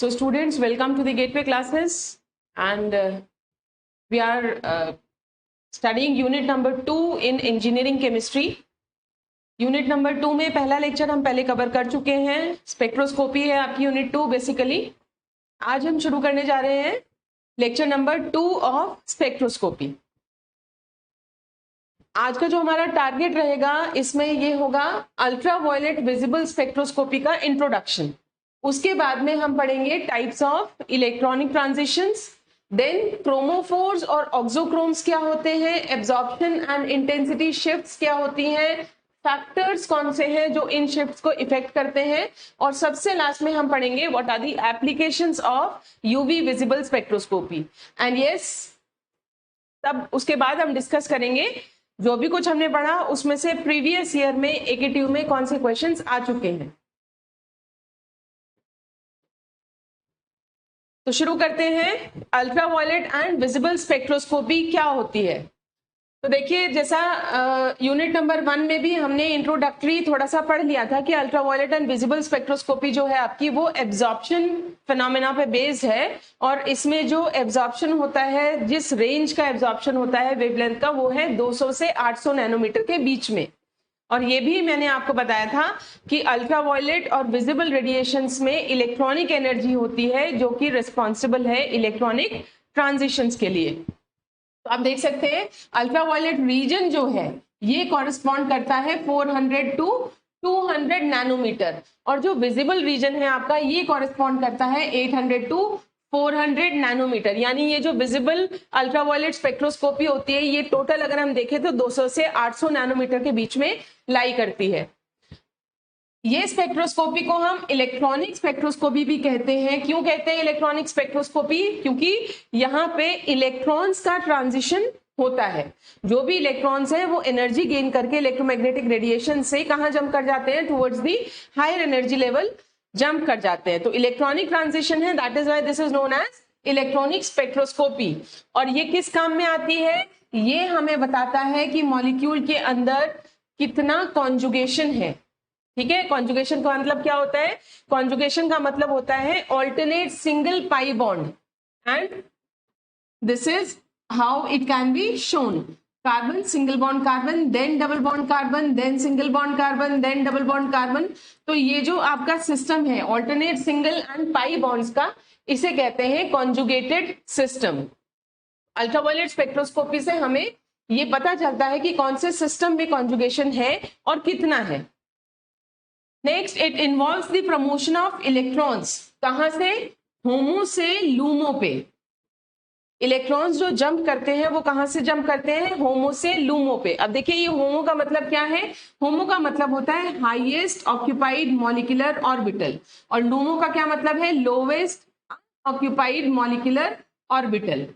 So students, welcome to the Gateway classes, and we are studying unit number 2 in engineering chemistry. Unit number 2 में पहला lecture हम पहले cover कर चुके हैं, स्पेक्ट्रोस्कोपी है आपकी यूनिट 2 बेसिकली। आज हम शुरू करने जा रहे हैं लेक्चर नंबर 2 ऑफ स्पेक्ट्रोस्कोपी। आज का जो हमारा टारगेट रहेगा इसमें ये होगा अल्ट्रा वायलेट विजिबल स्पेक्ट्रोस्कोपी का इंट्रोडक्शन। उसके बाद में हम पढ़ेंगे types of electronic transitions, then chromophores और ऑक्सोक्रोम्स क्या होते हैं, एब्जॉर्प्शन एंड इंटेंसिटी शिफ्ट्स क्या होती हैं, फैक्टर्स कौन से हैं जो इन शिफ्ट्स को इफेक्ट करते हैं, और सबसे लास्ट में हम पढ़ेंगे what are the applications of UV visible spectroscopy. And yes, तब उसके बाद हम डिस्कस करेंगे जो भी कुछ हमने पढ़ा उसमें से प्रीवियस ईयर में एकेटीयू में कौन से क्वेश्चंस आ चुके हैं। तो शुरू करते हैं, ultraviolet and visible spectroscopy क्या होती है। तो देखिए, जैसा यूनिट नंबर 1 में भी हमने इंट्रोडक्टरी थोड़ा सा पढ़ लिया था कि ultraviolet and visible spectroscopy जो है आपकी वो एब्जॉर्प्शन फिनोमेना पे बेस्ड है, और इसमें जो एब्जॉर्प्शन होता है, जिस रेंज का एब्जॉर्प्शन होता है वेवलेंथ का, वो है 200 से 800 नैनोमीटर के बीच में। और ये भी मैंने आपको बताया था कि अल्ट्रा वायलेट और विजिबल रेडिएशंस में इलेक्ट्रॉनिक एनर्जी होती है जो कि रिस्पॉन्सिबल है इलेक्ट्रॉनिक ट्रांजिशंस के लिए। तो आप देख सकते हैं अल्ट्रा वायलेट रीजन जो है ये कॉरेस्पॉन्ड करता है 400 टू 200 नैनोमीटर, और जो विजिबल रीजन है आपका ये कॉरेस्पॉन्ड करता है 800 टू 400 नैनोमीटर। यानी ये जो विजिबल अल्ट्रा वायलेट स्पेक्ट्रोस्कोपी होती है ये टोटल अगर हम देखें तो 200 से 800 नैनोमीटर के बीच में लाई करती है। ये स्पेक्ट्रोस्कोपी को हम इलेक्ट्रॉनिक स्पेक्ट्रोस्कोपी भी कहते हैं। क्यों कहते हैं इलेक्ट्रॉनिक स्पेक्ट्रोस्कोपी? क्योंकि यहाँ पे इलेक्ट्रॉन्स का ट्रांजिशन होता है। जो भी इलेक्ट्रॉन्स हैं वो एनर्जी गेन करके इलेक्ट्रोमैग्नेटिक रेडिएशन से कहाँ जंप कर जाते हैं, towards the higher energy level jump कर जाते हैं। तो इलेक्ट्रॉनिक ट्रांजिशन है, that is why this is known as electronic spectroscopy. और ये किस काम में आती है? ये हमें बताता है कि मॉलिक्यूल के अंदर कितना कॉन्जुगेशन है। ठीक है, कॉन्जुगेशन का मतलब क्या होता है? कॉन्जुगेशन का मतलब होता है alternate single pi bond, and this is how it can be shown. Carbon, single bond carbon, then double bond carbon, then single bond carbon, then double bond carbon. तो ये जो आपका सिस्टम है alternate single and pi bonds का, इसे कहते हैं conjugated system. Ultraviolet spectroscopy से हमें ये पता चलता है कि कौन से सिस्टम में कॉन्जुगेशन है और कितना है। Next, it involves the promotion of electrons. कहां से? होमो से लूमो पे। इलेक्ट्रॉन्स जो जंप करते हैं वो कहां से जंप करते हैं? होमो से लूमो पे। अब देखिए ये होमो का मतलब क्या है? होमो का मतलब होता है हाईएस्ट ऑक्यूपाइड मॉलिक्यूलर ऑर्बिटल, और लूमो का क्या मतलब है? Lowest occupied molecular orbital.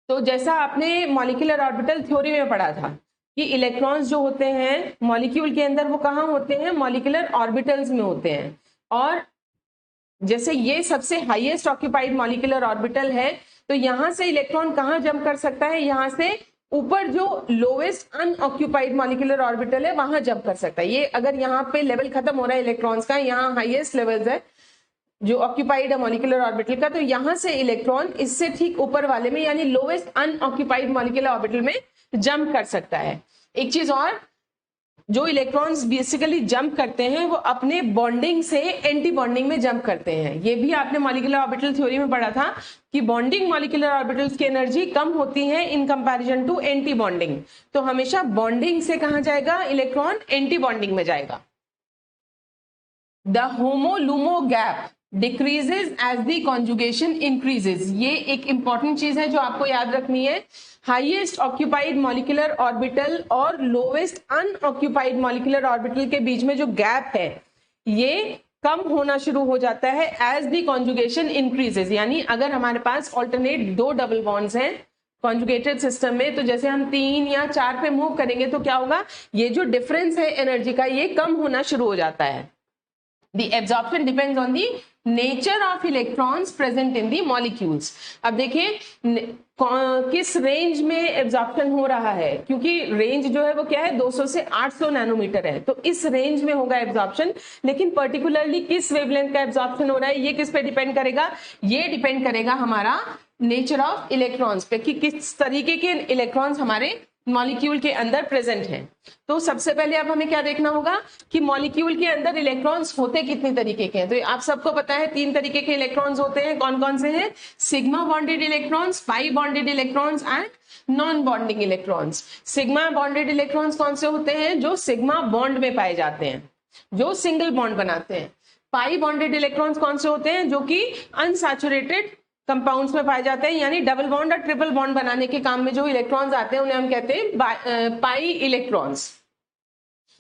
तो जैसा आपने मॉलिक्यूलर ऑर्बिटल थ्योरी में पढ़ा था कि इलेक्ट्रॉन्स जो होते हैं मॉलिक्यूल के अंदर वो कहाँ होते हैं? मॉलिक्यूलर ऑर्बिटल्स में होते हैं। और जैसे ये सबसे हाईएस्ट ऑक्यूपाइड मॉलिक्यूलर ऑर्बिटल है, तो यहां से इलेक्ट्रॉन कहाँ जंप कर सकता है? यहां से ऊपर जो लोवेस्ट अनऑक्यूपाइड मॉलिक्यूलर ऑर्बिटल है वहां जंप कर सकता है। ये अगर यहाँ पे लेवल खत्म हो रहा है इलेक्ट्रॉन्स का, यहाँ हाईएस्ट लेवल्स है जो ऑक्यूपाइड है मॉलिक्यूलर ऑर्बिटल का, तो यहां से इलेक्ट्रॉन इससे ठीक ऊपर वाले में यानी लोवेस्ट अनऑक्यूपाइड मॉलिक्यूलर ऑर्बिटल में जंप कर सकता है। एक चीज और, जो इलेक्ट्रॉन्स बेसिकली जंप करते हैं वो अपने बॉन्डिंग से एंटी बॉन्डिंग में जंप करते हैं। ये भी आपने मॉलिक्यूलर ऑर्बिटल थ्योरी में पढ़ा था कि बॉन्डिंग मॉलिक्यूलर ऑर्बिटल्स की एनर्जी कम होती है in comparison to anti bonding. तो हमेशा बॉन्डिंग से कहां जाएगा इलेक्ट्रॉन? एंटी बॉन्डिंग में जाएगा। The HOMO LUMO gap decreases as the conjugation increases. ये एक इंपॉर्टेंट चीज है जो आपको याद रखनी है। हाईएस्ट ऑक्यूपाइड मॉलिक्यूलर ऑर्बिटल और लोवेस्ट अनऑक्यूपाइड मॉलिक्यूलर ऑर्बिटल के बीच में जो गैप है ये कम होना शुरू हो जाता है एज द कॉन्जुगेशन इंक्रीजेज। यानी अगर हमारे पास ऑल्टरनेट 2 डबल बॉन्ड्स हैं कॉन्जुगेटेड सिस्टम में, तो जैसे हम 3 या 4 पे मूव करेंगे तो क्या होगा? ये जो डिफरेंस है एनर्जी का ये कम होना शुरू हो जाता है। The absorption depends on the nature of electrons present in the molecules. अब देखिए किस रेंज में एब्जॉर्प्शन हो रहा है, क्योंकि रेंज जो है वो क्या है 200 से 800 नैनोमीटर है, तो इस रेंज में होगा एब्जॉर्प्शन। लेकिन पर्टिकुलरली किस वेवलेंथ का एब्जॉर्प्शन हो रहा है ये किस पे डिपेंड करेगा, ये डिपेंड करेगा हमारा नेचर ऑफ इलेक्ट्रॉन्स पे, कि किस तरीके के इलेक्ट्रॉन्स हमारे मॉलिक्यूल के अंदर प्रेजेंट हैं। तो सबसे पहले अब हमें क्या देखना होगा कि मॉलिक्यूल के अंदर इलेक्ट्रॉन्स होते कितने तरीके के हैं। तो आप सबको पता है 3 तरीके के इलेक्ट्रॉन्स होते हैं, कौन कौन से हैं? Sigma bonded electrons, pi bonded electrons and non bonding electrons. Sigma bonded electrons कौन से होते हैं? जो सिग्मा बॉन्ड में पाए जाते हैं, जो सिंगल बॉन्ड बनाते हैं। पाई बॉन्डेड इलेक्ट्रॉन्स कौन से होते हैं? जो कि अनसैचुरेटेड कंपाउंड्स में पाए जाते हैं, यानी डबल बॉन्ड और ट्रिपल बॉन्ड बनाने के काम में जो इलेक्ट्रॉन्स आते हैं उन्हें हम कहते हैं पाई इलेक्ट्रॉन्स।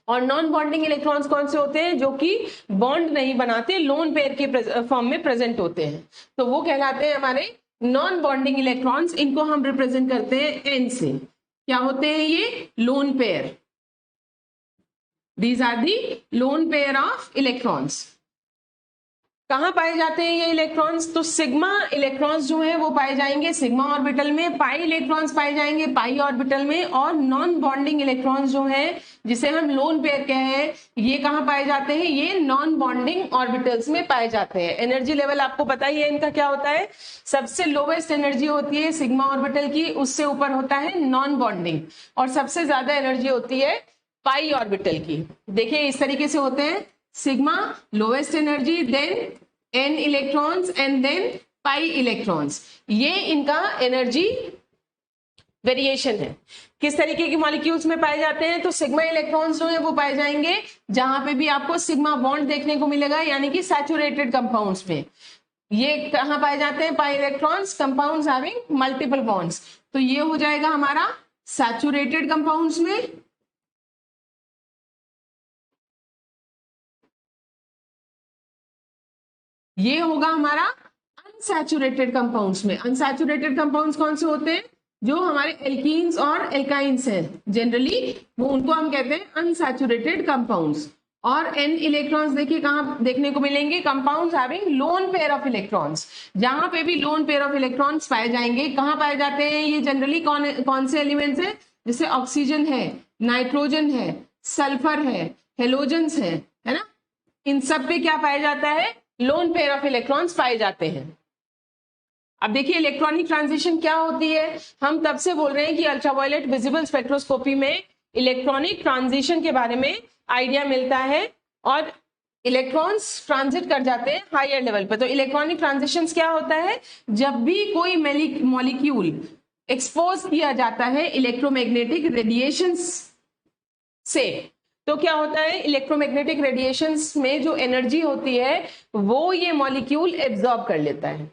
और नॉन बॉन्डिंग इलेक्ट्रॉन्स कौन से होते हैं? जो कि बॉन्ड नहीं बनाते, लोन पेयर के फॉर्म में प्रेजेंट होते हैं, तो वो कहलाते हैं हमारे नॉन बॉन्डिंग इलेक्ट्रॉन्स। इनको हम रिप्रेजेंट करते हैं एन से। क्या होते हैं ये? Lone pair. These are the lone pair of electrons. कहाँ पाए जाते हैं ये इलेक्ट्रॉन्स? तो सिग्मा इलेक्ट्रॉन्स जो है वो पाए जाएंगे सिग्मा ऑर्बिटल में, पाई इलेक्ट्रॉन्स पाए जाएंगे पाई ऑर्बिटल में, और नॉन बॉन्डिंग इलेक्ट्रॉन्स जो है जिसे हम लोन पेयर कहें, ये कहाँ पाए जाते हैं? ये नॉन बॉन्डिंग ऑर्बिटल्स में पाए जाते हैं। एनर्जी लेवल आपको पता ही है इनका क्या होता है, सबसे लोवेस्ट एनर्जी होती है सिग्मा ऑर्बिटल की, उससे ऊपर होता है नॉन बॉन्डिंग, और सबसे ज्यादा एनर्जी होती है पाई ऑर्बिटल की। देखिए इस तरीके से होते हैं, sigma lowest energy, then n electrons and then pi electrons. ये इनका एनर्जी वेरिएशन है। किस तरीके के मॉलिक्यूल्स में पाए जाते हैं? तो सिग्मा इलेक्ट्रॉन्स जो है वो पाए जाएंगे जहां पे भी आपको सिग्मा बॉन्ड देखने को मिलेगा, यानी कि सैचुरेटेड कंपाउंड्स में। ये कहां पाए जाते हैं? Pi electrons compounds having multiple bonds, तो ये हो जाएगा हमारा सैचुरेटेड कंपाउंड्स में। ये होगा हमारा अनसैचुरेटेड कंपाउंड्स में। अनसैचुरेटेड कंपाउंड्स कौन से होते हैं? जो हमारे एल्कीन्स और एल्काइंस हैं जनरली, वो उनको हम कहते हैं अनसैचुरेटेड कंपाउंड्स। और n इलेक्ट्रॉन्स देखिए कहां देखने को मिलेंगे? Compounds having loan pair of electrons. जहां पे भी लोन पेयर ऑफ इलेक्ट्रॉन्स पाए जाएंगे, कहां पाए जाते हैं ये जनरली? कौन से एलिमेंट्स हैं? जैसे ऑक्सीजन है, नाइट्रोजन है, सल्फर है, हेलोजेंस है ना? इन सब पे क्या पाया जाता है? लोन पेयर ऑफ इलेक्ट्रॉन्स पाए जाते हैं। अब देखिए इलेक्ट्रॉनिक ट्रांजिशन क्या होती है। हम तब से बोल रहे हैं कि अल्ट्रावायलेट विजिबल स्पेक्ट्रोस्कोपी में इलेक्ट्रॉनिक ट्रांजिशन के बारे में आइडिया मिलता है, और इलेक्ट्रॉन्स ट्रांजिट कर जाते हैं हायर लेवल पे। तो इलेक्ट्रॉनिक ट्रांजिशंस क्या होता है? जब भी कोई मॉलिक्यूल एक्सपोज किया जाता है इलेक्ट्रोमैग्नेटिक रेडिएशंस से, तो क्या होता है? इलेक्ट्रोमैग्नेटिक रेडिएशंस में जो एनर्जी होती है वो ये मॉलिक्यूल एब्जॉर्ब कर लेता है।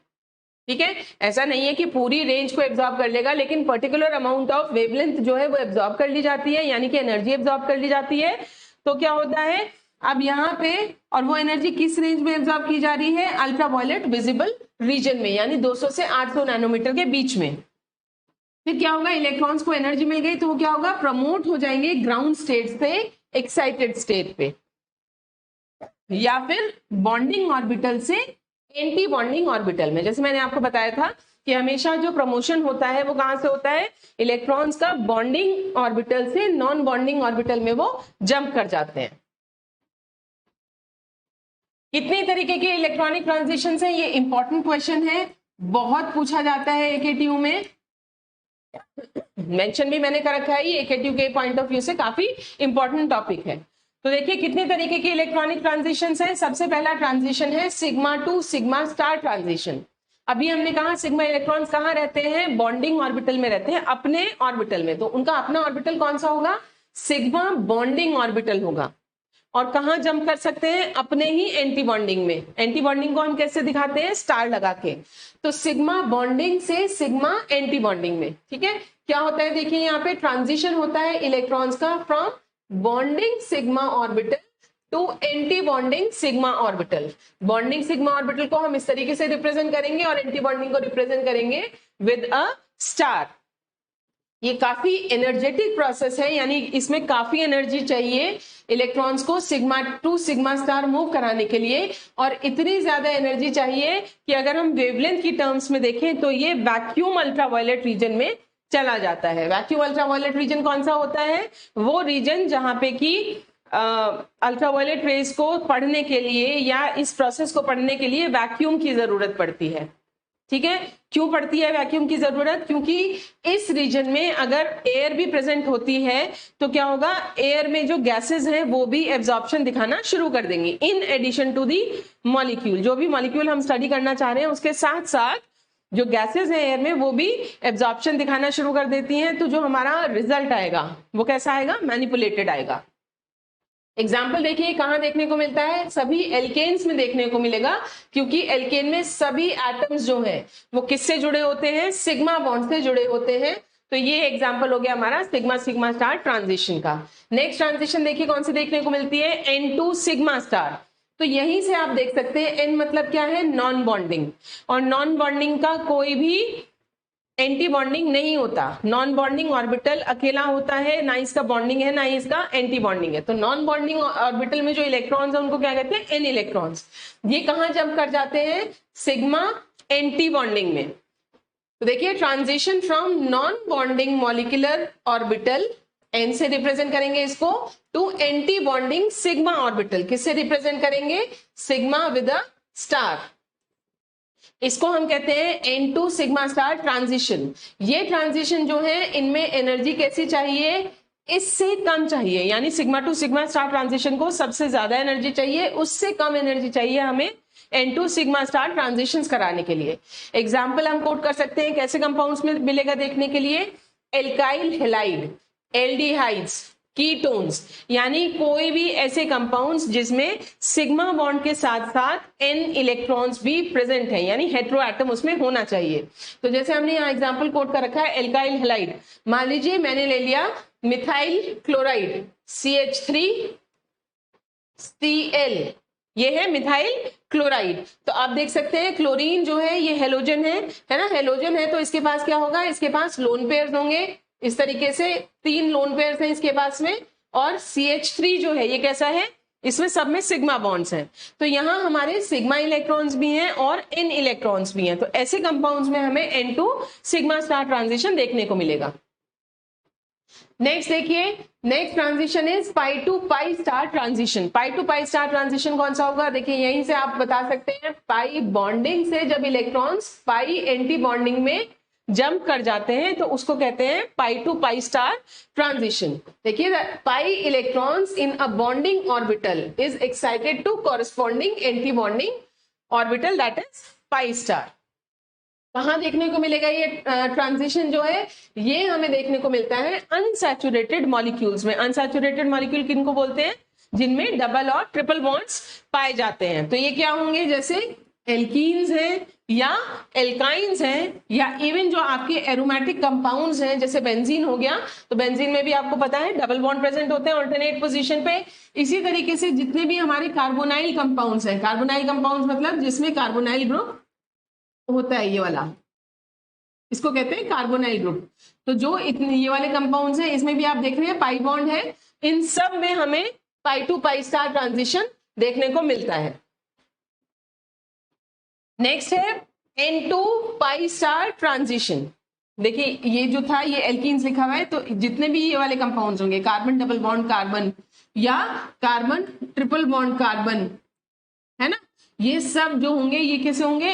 ठीक है, ऐसा नहीं है कि पूरी रेंज को एब्जॉर्ब कर लेगा, लेकिन पर्टिकुलर अमाउंट ऑफ वेवलेंथ जो है वो एब्जॉर्ब कर ली जाती है, यानी कि एनर्जी एब्जॉर्ब कर ली जाती है। तो क्या होता है अब यहाँ पे, और वो एनर्जी किस रेंज में एब्जॉर्ब की जा रही है? अल्ट्रावायलेट विजिबल रीजन में, यानी 200 से 800 नैनोमीटर के बीच में। फिर क्या होगा? इलेक्ट्रॉन्स को एनर्जी मिल गई तो वो क्या होगा? प्रमोट हो जाएंगे ग्राउंड स्टेट से एक्साइटेड स्टेट पे, या फिर बॉन्डिंग ऑर्बिटल से एंटी बॉन्डिंग ऑर्बिटल में। जैसे मैंने आपको बताया था कि हमेशा जो प्रमोशन होता है वो कहां से होता है? इलेक्ट्रॉन्स का बॉन्डिंग ऑर्बिटल से नॉन बॉन्डिंग ऑर्बिटल में वो जंप कर जाते हैं। कितने तरीके के इलेक्ट्रॉनिक ट्रांजिशंस हैं? ये इंपॉर्टेंट क्वेश्चन है, बहुत पूछा जाता है एकेटीयू में। मेंशन भी मैंने कर रखा है, ये एकेटीयू के पॉइंट ऑफ व्यू से काफी इंपॉर्टेंट टॉपिक है। तो देखिए कितने तरीके के इलेक्ट्रॉनिक ट्रांजिशंस हैं। सबसे पहला ट्रांजिशन है sigma two sigma star transition. अभी हमने कहा सिग्मा इलेक्ट्रॉन्स कहाँ रहते हैं? बॉन्डिंग ऑर्बिटल में रहते हैं, अपने ऑर्बिटल में। तो उनका अपना ऑर्बिटल कौन सा होगा? सिग्मा बॉन्डिंग ऑर्बिटल होगा। और कहाँ जंप कर सकते हैं? अपने ही एंटी बॉन्डिंग में। एंटी बॉन्डिंग को हम कैसे दिखाते हैं? स्टार लगा के। तो सिग्मा बॉन्डिंग से सिग्मा एंटी बॉन्डिंग में। ठीक है, क्या होता है देखिए यहाँ पे ट्रांजिशन होता है इलेक्ट्रॉन्स का from bonding sigma orbital to anti bonding sigma orbital. Bonding sigma orbital को हम इस तरीके से रिप्रेजेंट करेंगे और एंटी बॉन्डिंग को रिप्रेजेंट करेंगे विद अ स्टार। ये काफी एनर्जेटिक प्रोसेस है, यानी इसमें काफी एनर्जी चाहिए इलेक्ट्रॉन्स को sigma two sigma star move कराने के लिए, और इतनी ज्यादा एनर्जी चाहिए कि अगर हम वेवलेंथ की टर्म्स में देखें तो ये वैक्यूम अल्ट्रावायलेट रीजन में चला जाता है। वैक्यूम अल्ट्रावायलेट रीजन कौन सा होता है? वो रीजन जहां पे कि अल्ट्रावायलेट रेज को पढ़ने के लिए या इस प्रोसेस को पढ़ने के लिए वैक्यूम की जरूरत पड़ती है। ठीक है, क्यों पड़ती है वैक्यूम की जरूरत? क्योंकि इस रीजन में अगर एयर भी प्रेजेंट होती है तो क्या होगा, एयर में जो गैसेस हैं वो भी एब्जॉर्प्शन दिखाना शुरू कर देंगी in addition to the molecule. जो भी मॉलिक्यूल हम स्टडी करना चाह रहे हैं उसके साथ साथ जो गैसेस हैं एयर में वो भी एब्जॉर्प्शन दिखाना शुरू कर देती हैं। तो जो हमारा रिजल्ट आएगा वो कैसा आएगा? मैनिपुलेटेड आएगा। एग्जाम्पल देखिए कहां देखने को मिलता है? सभी एल्केन्स में देखने को मिलेगा, क्योंकि एल्केन में सभी एटम्स जो हैं वो किससे जुड़े होते हैं? सिग्मा बॉन्ड से जुड़े होते हैं। तो ये एग्जाम्पल हो गया हमारा सिग्मा सिग्मा स्टार ट्रांजिशन का। नेक्स्ट ट्रांजिशन देखिए कौन सी देखने को मिलती है? N2 sigma star. तो यहीं से आप देख सकते हैं N मतलब क्या है? नॉन बॉन्डिंग, और नॉन बॉन्डिंग का कोई भी एंटी बॉन्डिंग नहीं होता। नॉन बॉन्डिंग ऑर्बिटल अकेला होता है, ना इसका बॉन्डिंग है ना ही इसका एंटी बॉन्डिंग है। तो नॉन बॉन्डिंग ऑर्बिटल में जो इलेक्ट्रॉन्स है उनको क्या कहते हैं? N electrons. ये कहां जंप कर जाते हैं? सिग्मा एंटी बॉन्डिंग में। तो देखिए transition from non bonding molecular orbital n से रिप्रेजेंट करेंगे इसको, to anti bonding sigma orbital. किससे रिप्रेजेंट करेंगे? Sigma with a star. इसको हम कहते हैं N2 सिग्मा स्टार ट्रांजिशन। ये ट्रांजिशन जो है इनमें एनर्जी कैसी चाहिए? इससे कम चाहिए, यानी sigma two sigma star transition को सबसे ज्यादा एनर्जी चाहिए, उससे कम एनर्जी चाहिए हमें N2 सिग्मा स्टार ट्रांजिशंस कराने के लिए। एग्जाम्पल हम कोट कर सकते हैं, कैसे कंपाउंड्स में मिलेगा देखने के लिए? एल्काइल हैलाइड, एल्डिहाइड्स, कीटोन्स, यानी कोई भी ऐसे कंपाउंड्स जिसमें सिग्मा बॉन्ड के साथ साथ n इलेक्ट्रॉन्स भी प्रेजेंट हैं, यानी हेटेरो एटम उसमें होना चाहिए। तो जैसे हमने यहाँ एग्जांपल कोट कर रखा है एल्काइल हैलाइड। मान लीजिए मैंने ले लिया मिथाइल क्लोराइड CH3Cl, ये है मिथाइल क्लोराइड। तो आप देख सकते हैं क्लोरीन जो है ये हेलोजन है ना? हेलोजन है तो इसके पास क्या होगा? इसके पास लोन पेयर्स होंगे। इस तरीके से 3 लोन पेयर्स हैं इसके पास में, और CH3 जो है ये कैसा है? इसमें सब में सिग्मा बॉन्ड्स हैं। तो यहाँ हमारे सिग्मा इलेक्ट्रॉन्स भी हैं और n इलेक्ट्रॉन्स भी हैं। तो ऐसे कंपाउंड्स में हमें N2 सिग्मा स्टार ट्रांजिशन देखने को मिलेगा। नेक्स्ट देखिए, next transition is pi to pi star transition. Pi to pi star transition कौन सा होगा? देखिए यहीं से आप बता सकते हैं, पाई बॉन्डिंग से जब इलेक्ट्रॉन्स पाई एंटी बॉन्डिंग में जंप कर जाते हैं तो उसको कहते हैं pi to pi star transition. देखिए pi electrons in a bonding orbital is excited to corresponding anti bonding orbital, that is pi star. कहां देखने को मिलेगा ये ट्रांजिशन जो है? ये हमें देखने को मिलता है अनसैचुरेटेड मॉलिक्यूल्स में। अनसैचुरेटेड मॉलिक्यूल किनको बोलते हैं? जिनमें डबल और ट्रिपल बॉन्ड्स पाए जाते हैं। तो ये क्या होंगे? जैसे एल्कीन्स हैं या एल्काइंस हैं, या इवन जो आपके एरोमेटिक कंपाउंड्स हैं जैसे बेंजीन हो गया, तो बेंजीन में भी आपको पता है डबल बॉन्ड प्रेजेंट होते हैं ऑल्टरनेट पोजीशन पे। इसी तरीके से जितने भी हमारे कार्बोनाइल कंपाउंड्स हैं, कार्बोनाइल कंपाउंड्स मतलब जिसमें कार्बोनाइल ग्रुप होता है, ये वाला इसको कहते हैं कार्बोनाइल ग्रुप। तो जो इतने ये वाले कंपाउंड्स हैं इसमें भी आप देख रहे हैं पाई बॉन्ड है। इन सब में हमें पाई टू पाई स्टार ट्रांजिशन देखने को मिलता है। नेक्स्ट है N2 पाई स्टार ट्रांजिशन। देखिए ये जो था ये एल्कीन्स लिखा हुआ है, तो जितने भी ये वाले कंपाउंड्स होंगे, कार्बन डबल बॉन्ड कार्बन या कार्बन ट्रिपल बॉन्ड कार्बन, है ना, ये सब जो होंगे ये कैसे होंगे?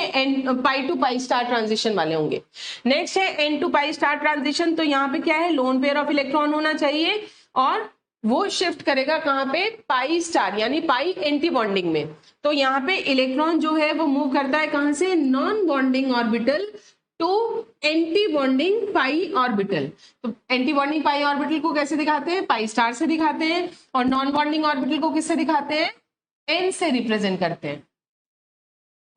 पाई टू पाई स्टार ट्रांजिशन वाले होंगे। नेक्स्ट है N2 पाई स्टार ट्रांजिशन। तो यहाँ पे क्या है? लोन पेयर ऑफ इलेक्ट्रॉन होना चाहिए, और वो शिफ्ट करेगा कहां पे? पाई स्टार, यानी पाई एंटी बॉन्डिंग में। तो यहाँ पे इलेक्ट्रॉन जो है वो मूव करता है कहां से? Non bonding orbital to anti bonding pi orbital. तो एंटी बॉन्डिंग पाई ऑर्बिटल को कैसे दिखाते हैं? पाई स्टार से दिखाते हैं। और नॉन बॉन्डिंग ऑर्बिटल को किससे दिखाते हैं? एन से रिप्रेजेंट करते हैं।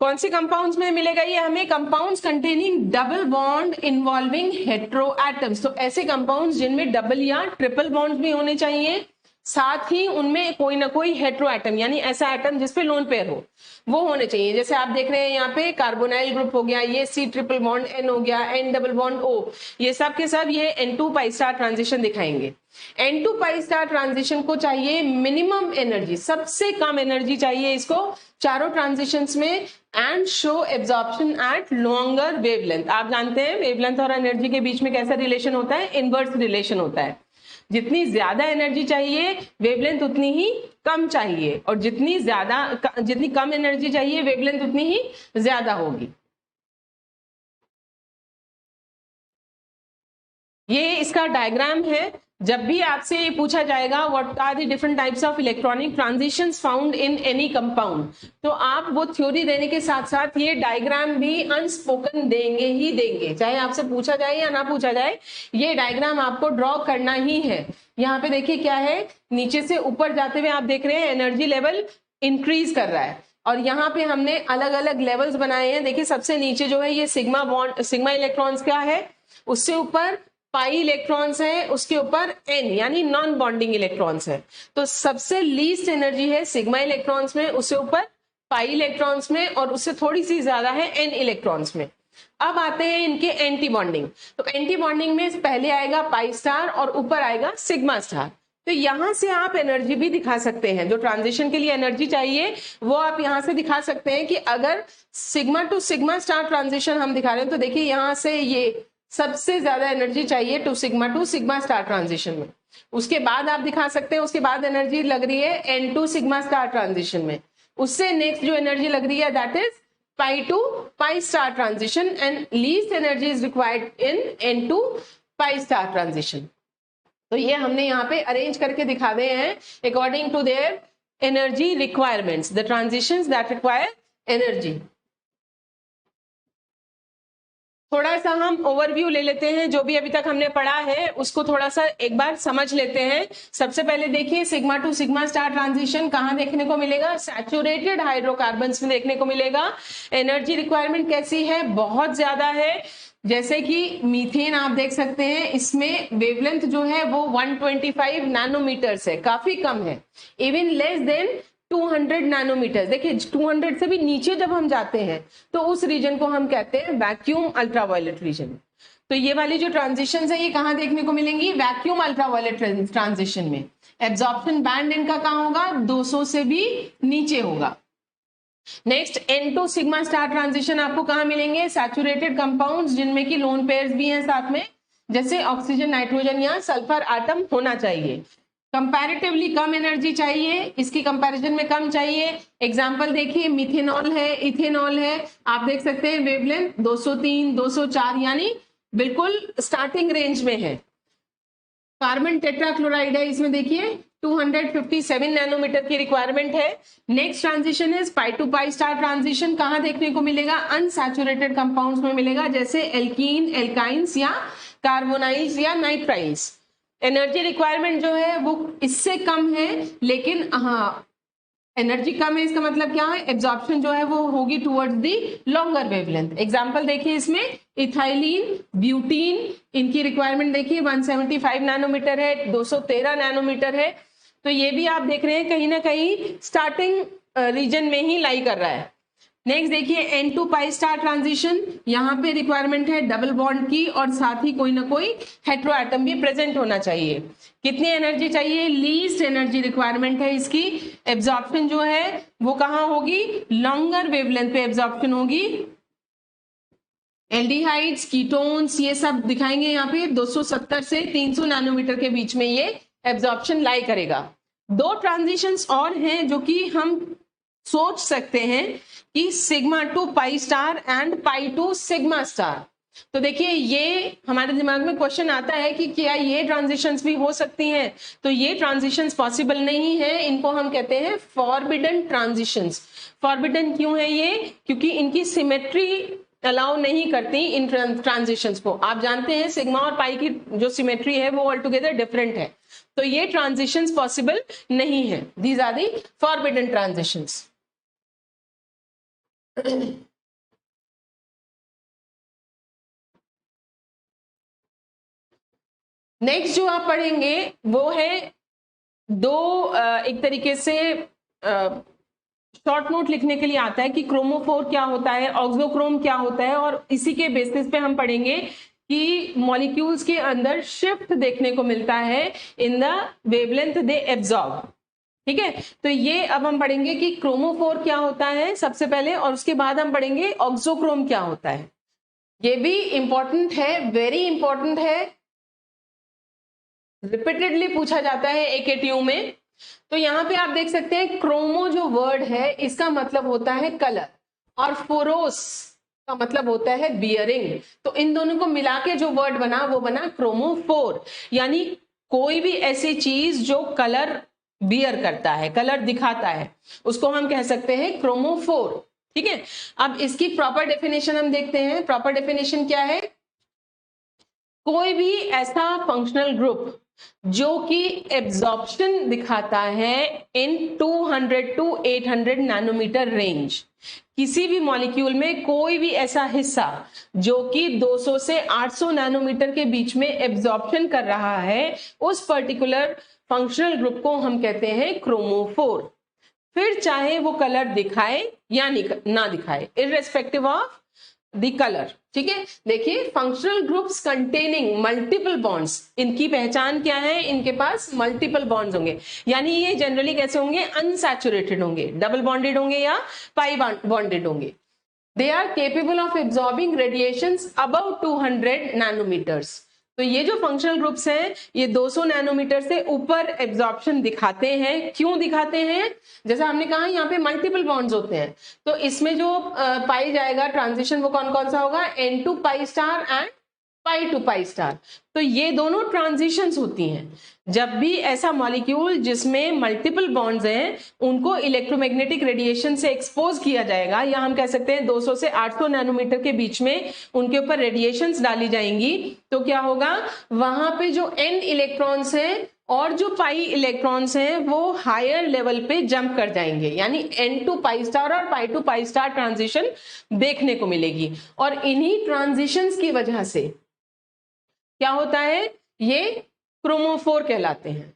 कौन से कंपाउंड्स में मिलेगा ये हमें? Compounds containing double bond involving hetero atoms. तो ऐसे कंपाउंड्स जिनमें डबल या ट्रिपल बॉन्ड्स भी होने चाहिए, साथ ही उनमें कोई ना कोई हेट्रो एटम यानी ऐसा एटम जिसपे लोन पेयर हो वो होने चाहिए। जैसे आप देख रहे हैं यहाँ पे कार्बोनाइल ग्रुप हो गया, ये C ट्रिपल बॉन्ड N हो गया, N डबल बॉन्ड O, ये सब के सब ये N2 पाई स्टार ट्रांजिशन दिखाएंगे। N2 पाई स्टार ट्रांजिशन को चाहिए मिनिमम एनर्जी, सबसे कम एनर्जी चाहिए इसको चारों ट्रांजिशंस में, and show absorption at longer wavelength. आप जानते हैं वेवलेंथ और एनर्जी के बीच में कैसा रिलेशन होता है, इनवर्स रिलेशन होता है। जितनी ज्यादा एनर्जी चाहिए वेवलेंथ उतनी ही कम चाहिए, और जितनी कम एनर्जी चाहिए वेवलेंथ उतनी ही ज्यादा होगी। ये इसका डायग्राम है। जब भी आपसे ये पूछा जाएगा what are the different types of electronic transitions found in any compound, तो आप वो थ्योरी देने के साथ साथ ये डायग्राम भी अनस्पोकन देंगे ही देंगे, चाहे आपसे पूछा जाए या ना पूछा जाए, ये डायग्राम आपको ड्रॉ करना ही है। यहाँ पे देखिए क्या है, नीचे से ऊपर जाते हुए आप देख रहे हैं एनर्जी लेवल इंक्रीज कर रहा है, और यहाँ पे हमने अलग अलग लेवल्स बनाए हैं। देखिए सबसे नीचे जो है ये सिग्मा इलेक्ट्रॉन्स का है, उससे ऊपर पाई इलेक्ट्रॉन्स है, उसके ऊपर N यानी नॉन बॉन्डिंग इलेक्ट्रॉन्स है। तो सबसे लीस्ट एनर्जी है सिग्मा इलेक्ट्रॉन्स में, उससे ऊपर पाई इलेक्ट्रॉन्स में, और उससे थोड़ी सी ज्यादा है N इलेक्ट्रॉन्स में। अब आते हैं इनके एंटी बॉन्डिंग। तो एंटी बॉन्डिंग में पहले आएगा पाई स्टार और ऊपर आएगा सिग्मा स्टार। तो यहां से आप एनर्जी भी दिखा सकते हैं, जो ट्रांजिशन के लिए एनर्जी चाहिए वो आप यहां से दिखा सकते हैं कि अगर sigma two sigma star transition हम दिखा रहे हैं तो देखिए यहां से ये सबसे ज्यादा एनर्जी चाहिए टू सिग्मा स्टार ट्रांजिशन में। उसके बाद आप दिखा सकते हैं, उसके बाद एनर्जी लग रही है N2 सिग्मा स्टार ट्रांजिशन में। उससे नेक्स्ट जो एनर्जी लग रही है that is pi to pi star transition, and least energy is required in N2 pi star transition. तो ये हमने यहाँ पे अरेंज करके दिखा दे हैं according to their energy requirements, the transitions that require energy. थोड़ा सा हम ओवरव्यू ले लेते हैं, जो भी अभी तक हमने पढ़ा है उसको थोड़ा सा एक बार समझ लेते हैं। सबसे पहले देखिए sigma two sigma star transition कहाँ देखने को मिलेगा, सैचुरेटेड हाइड्रोकार्बन्स में देखने को मिलेगा। एनर्जी रिक्वायरमेंट कैसी है, बहुत ज्यादा है। जैसे कि मीथेन आप देख सकते हैं, इसमें वेवलेंथ जो है वो 125 नैनोमीटर्स है, काफी कम है, इवन लेस देन 200 नैनोमीटर। देखिए 200 से भी नीचे जब हम जाते हैं तो उस रीजन को हम कहते हैं वैक्यूम अल्ट्रावायलेट रीजन। तो ये वाली जो ट्रांजिशंस है ये कहाँ देखने को मिलेंगी, वैक्यूम अल्ट्रावायलेट ट्रांजिशन में। एब्जॉर्प्शन बैंड इनका कहाँ होगा, 200 से भी नीचे होगा। Next N2 sigma star transition आपको कहाँ मिलेंगे, सैचुरेटेड कंपाउंड्स जिनमें की लोन पेयर्स भी हैं साथ में, जैसे ऑक्सीजन, नाइट्रोजन या सल्फर आटम होना चाहिए। कंपैरेटिवली कम एनर्जी चाहिए, इसकी कंपैरिजन में कम चाहिए। एग्जांपल देखिए मिथेनॉल है, इथेनॉल है, आप देख सकते हैं वेवलेंथ 203, 204 यानी बिल्कुल स्टार्टिंग रेंज में है। कार्बन टेट्राक्लोराइड है, इसमें देखिए 257 नैनोमीटर की रिक्वायरमेंट है। Next transition is pi to pi star transition, कहां देखने को मिलेगा, अनसैचुरेटेड कंपाउंड्स में मिलेगा, जैसे एल्कीन, एल्काइंस या कार्बोनाइल्स या नाइट्राइल्स। एनर्जी रिक्वायरमेंट जो है वो इससे कम है, लेकिन हाँ एनर्जी कम है इसका मतलब क्या है, एब्जॉर्प्शन जो है वो होगी towards the longer wavelength. Example देखिए इसमें इथाइलिन, ब्यूटीन, इनकी रिक्वायरमेंट देखिए 175 नैनोमीटर है, 213 नैनोमीटर है। तो ये भी आप देख रहे हैं कहीं ना कहीं स्टार्टिंग रीजन में ही लाई कर रहा है। नेक्स्ट देखिए N2 पाई स्टार ट्रांजिशन, यहाँ पे रिक्वायरमेंट है डबल बॉन्ड की, और साथ ही कोई ना कोई हेट्रो एटम भी प्रेजेंट होना चाहिए। कितनी एनर्जी चाहिए, लीस्ट एनर्जी रिक्वायरमेंट है इसकी। एब्जॉर्प्शन जो है वो कहाँ होगी, लॉन्गर वेवलेंथ पे एब्जॉर्प्शन होगी। एल्डिहाइड्स, कीटोन्स ये सब दिखाएंगे यहाँ पे 270 से 300 नैनोमीटर के बीच में ये एब्जॉर्प्शन लाई करेगा। दो ट्रांजिशंस और हैं जो कि हम सोच सकते हैं कि sigma to pi star and pi to sigma star. तो देखिए ये हमारे दिमाग में क्वेश्चन आता है कि क्या ये ट्रांजिशंस भी हो सकती हैं, तो ये ट्रांजिशंस पॉसिबल नहीं है, इनको हम कहते हैं फॉरबिडन ट्रांजिशंस। फॉरबिडन क्यों है ये, क्योंकि इनकी सिमेट्री अलाउ नहीं करती इन ट्रांजिशंस को। आप जानते हैं सिग्मा और पाई की जो सिमेट्री है वो ऑल टुगेदर डिफरेंट है, तो ये ट्रांजिशंस पॉसिबल नहीं है। These are the forbidden transitions. Next जो आप पढ़ेंगे वो है एक तरीके से शॉर्ट नोट लिखने के लिए आता है कि क्रोमोफोर क्या होता है, ऑक्सोक्रोम क्या होता है, और इसी के बेसिस पे हम पढ़ेंगे कि मॉलिक्यूल्स के अंदर शिफ्ट देखने को मिलता है in the wavelength they absorb. ठीक है, तो ये अब हम पढ़ेंगे कि क्रोमोफोर क्या होता है सबसे पहले, और उसके बाद हम पढ़ेंगे ऑक्सोक्रोम क्या होता है। ये भी इंपॉर्टेंट है, वेरी इंपॉर्टेंट है, रिपीटेडली पूछा जाता है AKTU में। तो यहाँ पे आप देख सकते हैं क्रोमो जो वर्ड है इसका मतलब होता है कलर, और फोरोस का मतलब होता है बियरिंग। तो इन दोनों को मिला के जो वर्ड बना वो बना क्रोमोफोर, यानी कोई भी ऐसी चीज जो कलर बियर करता है, कलर दिखाता है, उसको हम कह सकते हैं क्रोमोफोर। ठीक है, अब इसकी प्रॉपर डेफिनेशन हम देखते हैं। प्रॉपर डेफिनेशन क्या है? कोई भी ऐसा फंक्शनल ग्रुप जो कि एब्जॉर्प्शन दिखाता है इन 200 to 800 नैनोमीटर रेंज, किसी भी मॉलिक्यूल में कोई भी ऐसा हिस्सा जो कि 200 से 800 नैनोमीटर के बीच में एब्जॉर्प्शन कर रहा है, उस पर्टिकुलर फंक्शनल ग्रुप को हम कहते हैं क्रोमोफोर। फिर चाहे वो कलर दिखाए या ना दिखाए, इररेस्पेक्टिव ऑफ द कलर। ठीक है, देखिए functional groups containing multiple bonds, इनकी पहचान क्या है? इनके पास मल्टीपल बॉन्ड्स होंगे, यानी ये जनरली कैसे होंगे? अनसैचुरेटेड होंगे, डबल बॉन्डेड होंगे या पाई बॉन्डेड होंगे। They are capable of absorbing radiations above 200 nanometers. तो ये जो फंक्शनल ग्रुप्स हैं ये 200 नैनोमीटर से ऊपर एब्जॉर्प्शन दिखाते हैं। क्यों दिखाते हैं? जैसा हमने कहा यहाँ पे मल्टीपल बॉन्ड्स होते हैं, तो इसमें जो पाई जाएगा ट्रांजिशन वो कौन कौन सा होगा? N to pi star and pi to pi star. तो ये दोनों ट्रांजिशंस होती हैं। जब भी ऐसा मॉलिक्यूल जिसमें मल्टीपल बॉन्ड्स हैं उनको इलेक्ट्रोमैग्नेटिक रेडिएशन से एक्सपोज किया जाएगा, या हम कह सकते हैं 200 से 800 नैनोमीटर के बीच में उनके ऊपर रेडिएशंस डाली जाएंगी, तो क्या होगा? वहां पे जो N इलेक्ट्रॉन्स हैं और जो पाई इलेक्ट्रॉन्स हैं वो हायर लेवल पे जंप कर जाएंगे, यानी N to पाई स्टार और pi to pi star transition देखने को मिलेगी। और इन्हीं ट्रांजिशंस की वजह से क्या होता है? ये क्रोमोफोर कहलाते हैं।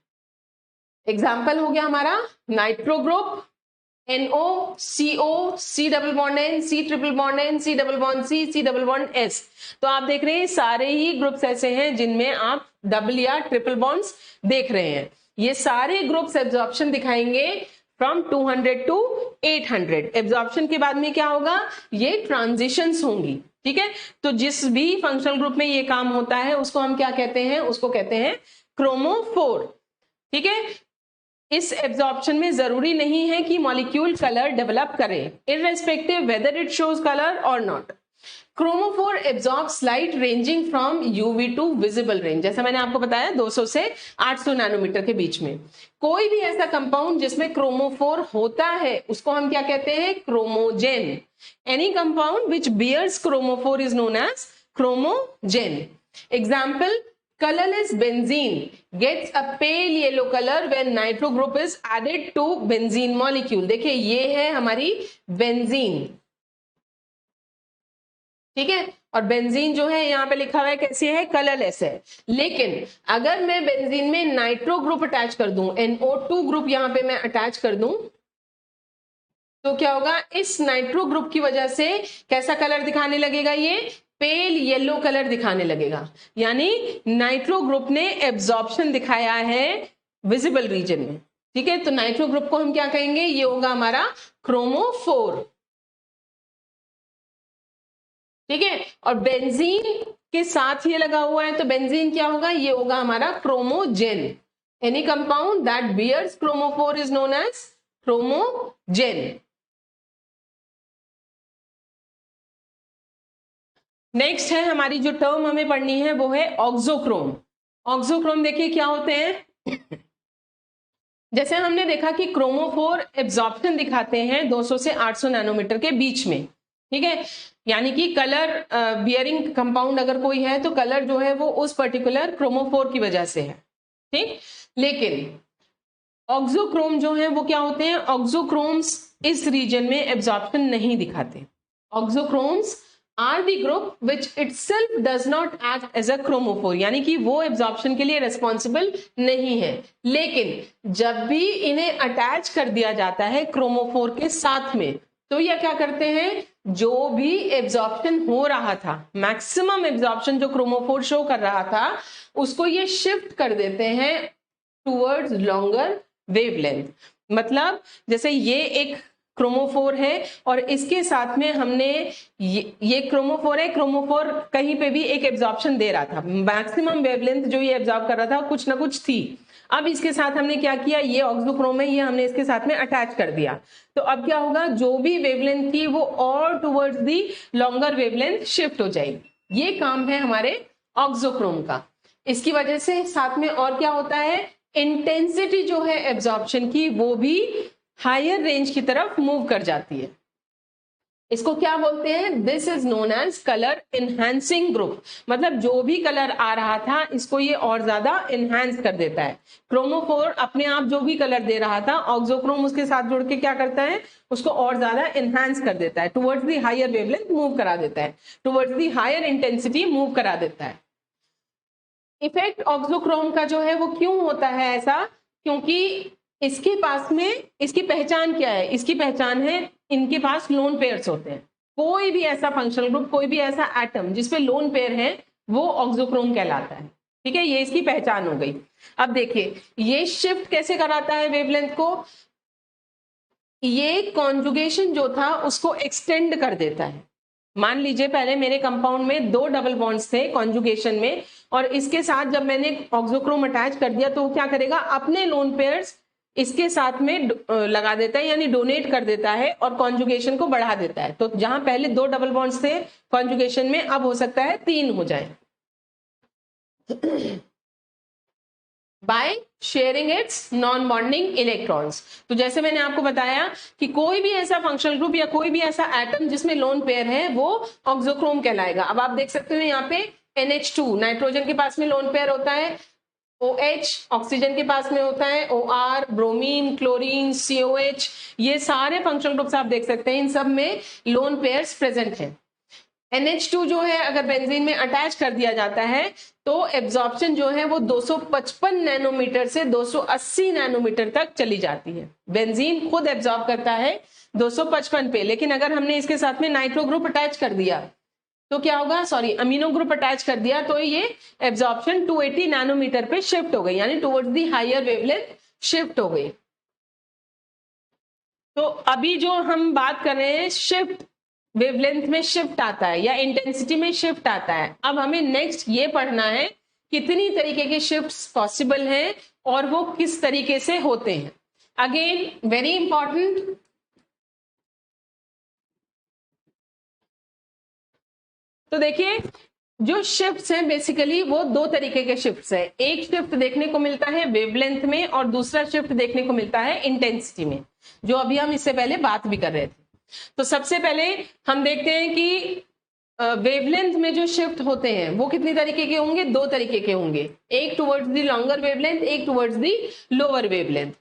एग्जाम्पल हो गया हमारा nitro group, NO CO, C double bond N, C triple bond N, C double bond C, C double bond S। तो आप देख रहे हैं सारे ही ग्रुप्स ऐसे हैं जिनमें आप डबल या ट्रिपल बॉन्ड्स देख रहे हैं। ये सारे ग्रुप्स एब्जॉर्प्शन दिखाएंगे फ्रॉम 200 to 800। एब्जॉर्प्शन के बाद में क्या होगा? ये ट्रांजिशंस होंगी। ठीक है, तो जिस भी फंक्शनल ग्रुप में ये काम होता है उसको हम क्या कहते हैं? उसको कहते हैं क्रोमोफोर। ठीक है, इस एब्जॉर्प्शन में जरूरी नहीं है कि मॉलिक्यूल कलर डेवलप करे, irrespective whether it shows colour और not. Chromophore absorbs light ranging from UV to visible range. जैसा मैंने आपको बताया 200 से 800 नैनोमीटर के बीच में कोई भी ऐसा कंपाउंड जिसमें क्रोमोफोर होता है उसको हम क्या कहते हैं? Chromogen. Any compound which bears chromophore is known as chromogen. Example, colorless benzene gets a pale yellow color when nitro group is added to benzene molecule। देखिए ये है हमारी बेंजीन। ठीक है, और बेंजीन जो है यहाँ पे लिखा हुआ है कैसी है? कलरलेस है। लेकिन अगर मैं बेंजीन में नाइट्रो ग्रुप अटैच कर दूं, NO2 ग्रुप यहाँ पे मैं अटैच कर दूं, तो क्या होगा? इस नाइट्रो ग्रुप की वजह से कैसा कलर दिखाने लगेगा? ये पेल येलो कलर दिखाने लगेगा, यानी नाइट्रो ग्रुप ने एब्जॉर्प्शन दिखाया है विजिबल रीजन में। ठीक है, तो नाइट्रो ग्रुप को हम क्या कहेंगे? ये होगा हमारा क्रोमोफोर। ठीक है, और बेंजीन के साथ ये लगा हुआ है तो बेंजीन क्या होगा? ये होगा हमारा chromogen. Any compound that bears chromophore is known as chromogen. Next है हमारी जो टर्म हमें पढ़नी है वो है ऑक्सोक्रोम। ऑक्सोक्रोम देखिए क्या होते हैं। जैसे हमने देखा कि क्रोमोफोर एब्जॉर्प्शन दिखाते हैं 200 से 800 नैनोमीटर के बीच में। ठीक है, यानी कि कलर बियरिंग कंपाउंड अगर कोई है तो कलर जो है वो उस पर्टिकुलर क्रोमोफोर की वजह से है। ठीक, लेकिन ऑक्सोक्रोम जो है वो क्या होते हैं? ऑक्सोक्रोम्स इस रीजन में एब्जॉर्प्शन नहीं दिखाते। Auxochromes are the group which itself does not act as a chromophore, यानी कि वो एब्जॉर्प्शन के लिए रिस्पॉन्सिबल नहीं है, लेकिन जब भी इन्हें अटैच कर दिया जाता है क्रोमोफोर के साथ में, तो ये क्या करते हैं, जो भी एब्जॉर्प्शन हो रहा था, मैक्सिमम एब्जॉर्प्शन जो क्रोमोफोर शो कर रहा था, उसको ये शिफ्ट कर देते हैं टूवर्ड्स लॉन्गर वेवलेंथ। मतलब जैसे ये एक क्रोमोफोर है और इसके साथ में हमने ये क्रोमोफोर है, क्रोमोफोर कहीं पे भी एक एब्जॉर्प्शन दे रहा था, मैक्सिमम वेवलेंथ जो ये एब्जॉर्ब कर रहा था कुछ ना कुछ थी। अब इसके साथ हमने क्या किया, ये ऑक्सोक्रोम है, ये हमने इसके साथ में अटैच कर दिया, तो अब क्या होगा, जो भी वेवलेंथ थी वो और towards the longer wavelength shift हो जाएगी। ये काम है हमारे ऑक्सोक्रोम का। इसकी वजह से साथ में और क्या होता है, इंटेंसिटी जो है एब्जॉर्प्शन की वो भी हायर रेंज की तरफ मूव कर जाती है। इसको क्या बोलते हैं, this is known as colour enhancing group. मतलब जो भी कलर आ रहा था इसको ये और ज्यादा इनहैंस कर देता है। क्रोमोफोर अपने आप जो भी कलर दे रहा था, ऑक्सोक्रोम उसके साथ जुड़ के क्या करता है, उसको और ज्यादा इनहैंस कर देता है, towards the higher wavelength move करा देता है, towards the higher intensity move करा देता है। इफेक्ट ऑक्सोक्रोम का जो है वो क्यों होता है ऐसा, क्योंकि इसके पास में, इसकी पहचान क्या है, इसकी पहचान है इनके पास लोन पेयर्स होते हैं। कोई भी ऐसा फंक्शनल ग्रुप, कोई भी ऐसा एटम जिसपे लोन पेयर है वो ऑक्सोक्रोम कहलाता है। ठीक है, ये इसकी पहचान हो गई। अब देखिए ये शिफ्ट कैसे कराता है वेवलेंथ को, ये कॉन्जुगेशन जो था उसको एक्सटेंड कर देता है। मान लीजिए पहले मेरे कंपाउंड में 2 डबल बॉन्ड्स थे कॉन्जुगेशन में, और इसके साथ जब मैंने ऑक्सोक्रोम अटैच कर दिया तो वो क्या करेगा, अपने लोन पेयर्स इसके साथ में लगा देता है, यानी डोनेट कर देता है और कॉन्जुगेशन को बढ़ा देता है। तो जहां पहले 2 डबल बॉन्ड्स थे कॉन्जुगेशन में, अब हो सकता है 3 हो जाए by sharing it's non bonding electrons. तो जैसे मैंने आपको बताया कि कोई भी ऐसा फंक्शनल ग्रुप या कोई भी ऐसा एटम जिसमें लोन पेयर है वो ऑक्सोक्रोम कहलाएगा। अब आप देख सकते हो यहाँ पे NH2 नाइट्रोजन के पास में लोन पेयर होता है, OH ऑक्सीजन के पास में होता है, OR ब्रोमीन, क्लोरीन, COH, ये सारे फंक्शनल ग्रुप्स आप देख सकते हैं, इन सब में लोन पेयर्स प्रेजेंट हैं। NH2 जो है अगर बेंजीन में अटैच कर दिया जाता है तो एब्जॉर्प्शन जो है वो 255 नैनोमीटर से 280 नैनोमीटर तक चली जाती है। बेंजीन खुद एब्जॉर्ब करता है 255 पे, लेकिन अगर हमने इसके साथ में नाइट्रो ग्रुप अटैच कर दिया तो क्या होगा, सॉरी अमीनो ग्रुप अटैच कर दिया तो ये एब्जॉर्प्शन 280 नैनोमीटर पे शिफ्ट हो गई, यानी towards the higher wavelength shift हो गई। तो अभी जो हम बात कर रहे हैं शिफ्ट, वेवलेंथ में शिफ्ट आता है या इंटेंसिटी में शिफ्ट आता है। अब हमें नेक्स्ट ये पढ़ना है कितनी तरीके के शिफ्ट्स पॉसिबल हैं और वो किस तरीके से होते हैं। अगेन वेरी इंपॉर्टेंट, तो देखिए जो शिफ्ट्स हैं बेसिकली वो 2 तरीके के शिफ्ट्स हैं। एक शिफ्ट देखने को मिलता है वेवलेंथ में और दूसरा शिफ्ट देखने को मिलता है इंटेंसिटी में, जो अभी हम इससे पहले बात भी कर रहे थे। तो सबसे पहले हम देखते हैं कि वेवलेंथ में जो शिफ्ट होते हैं वो कितनी तरीके के होंगे, 2 तरीके के होंगे, एक टुवर्ड्स दी लॉन्गर वेवलेंथ, एक टुवर्ड्स दी लोअर वेवलेंथ।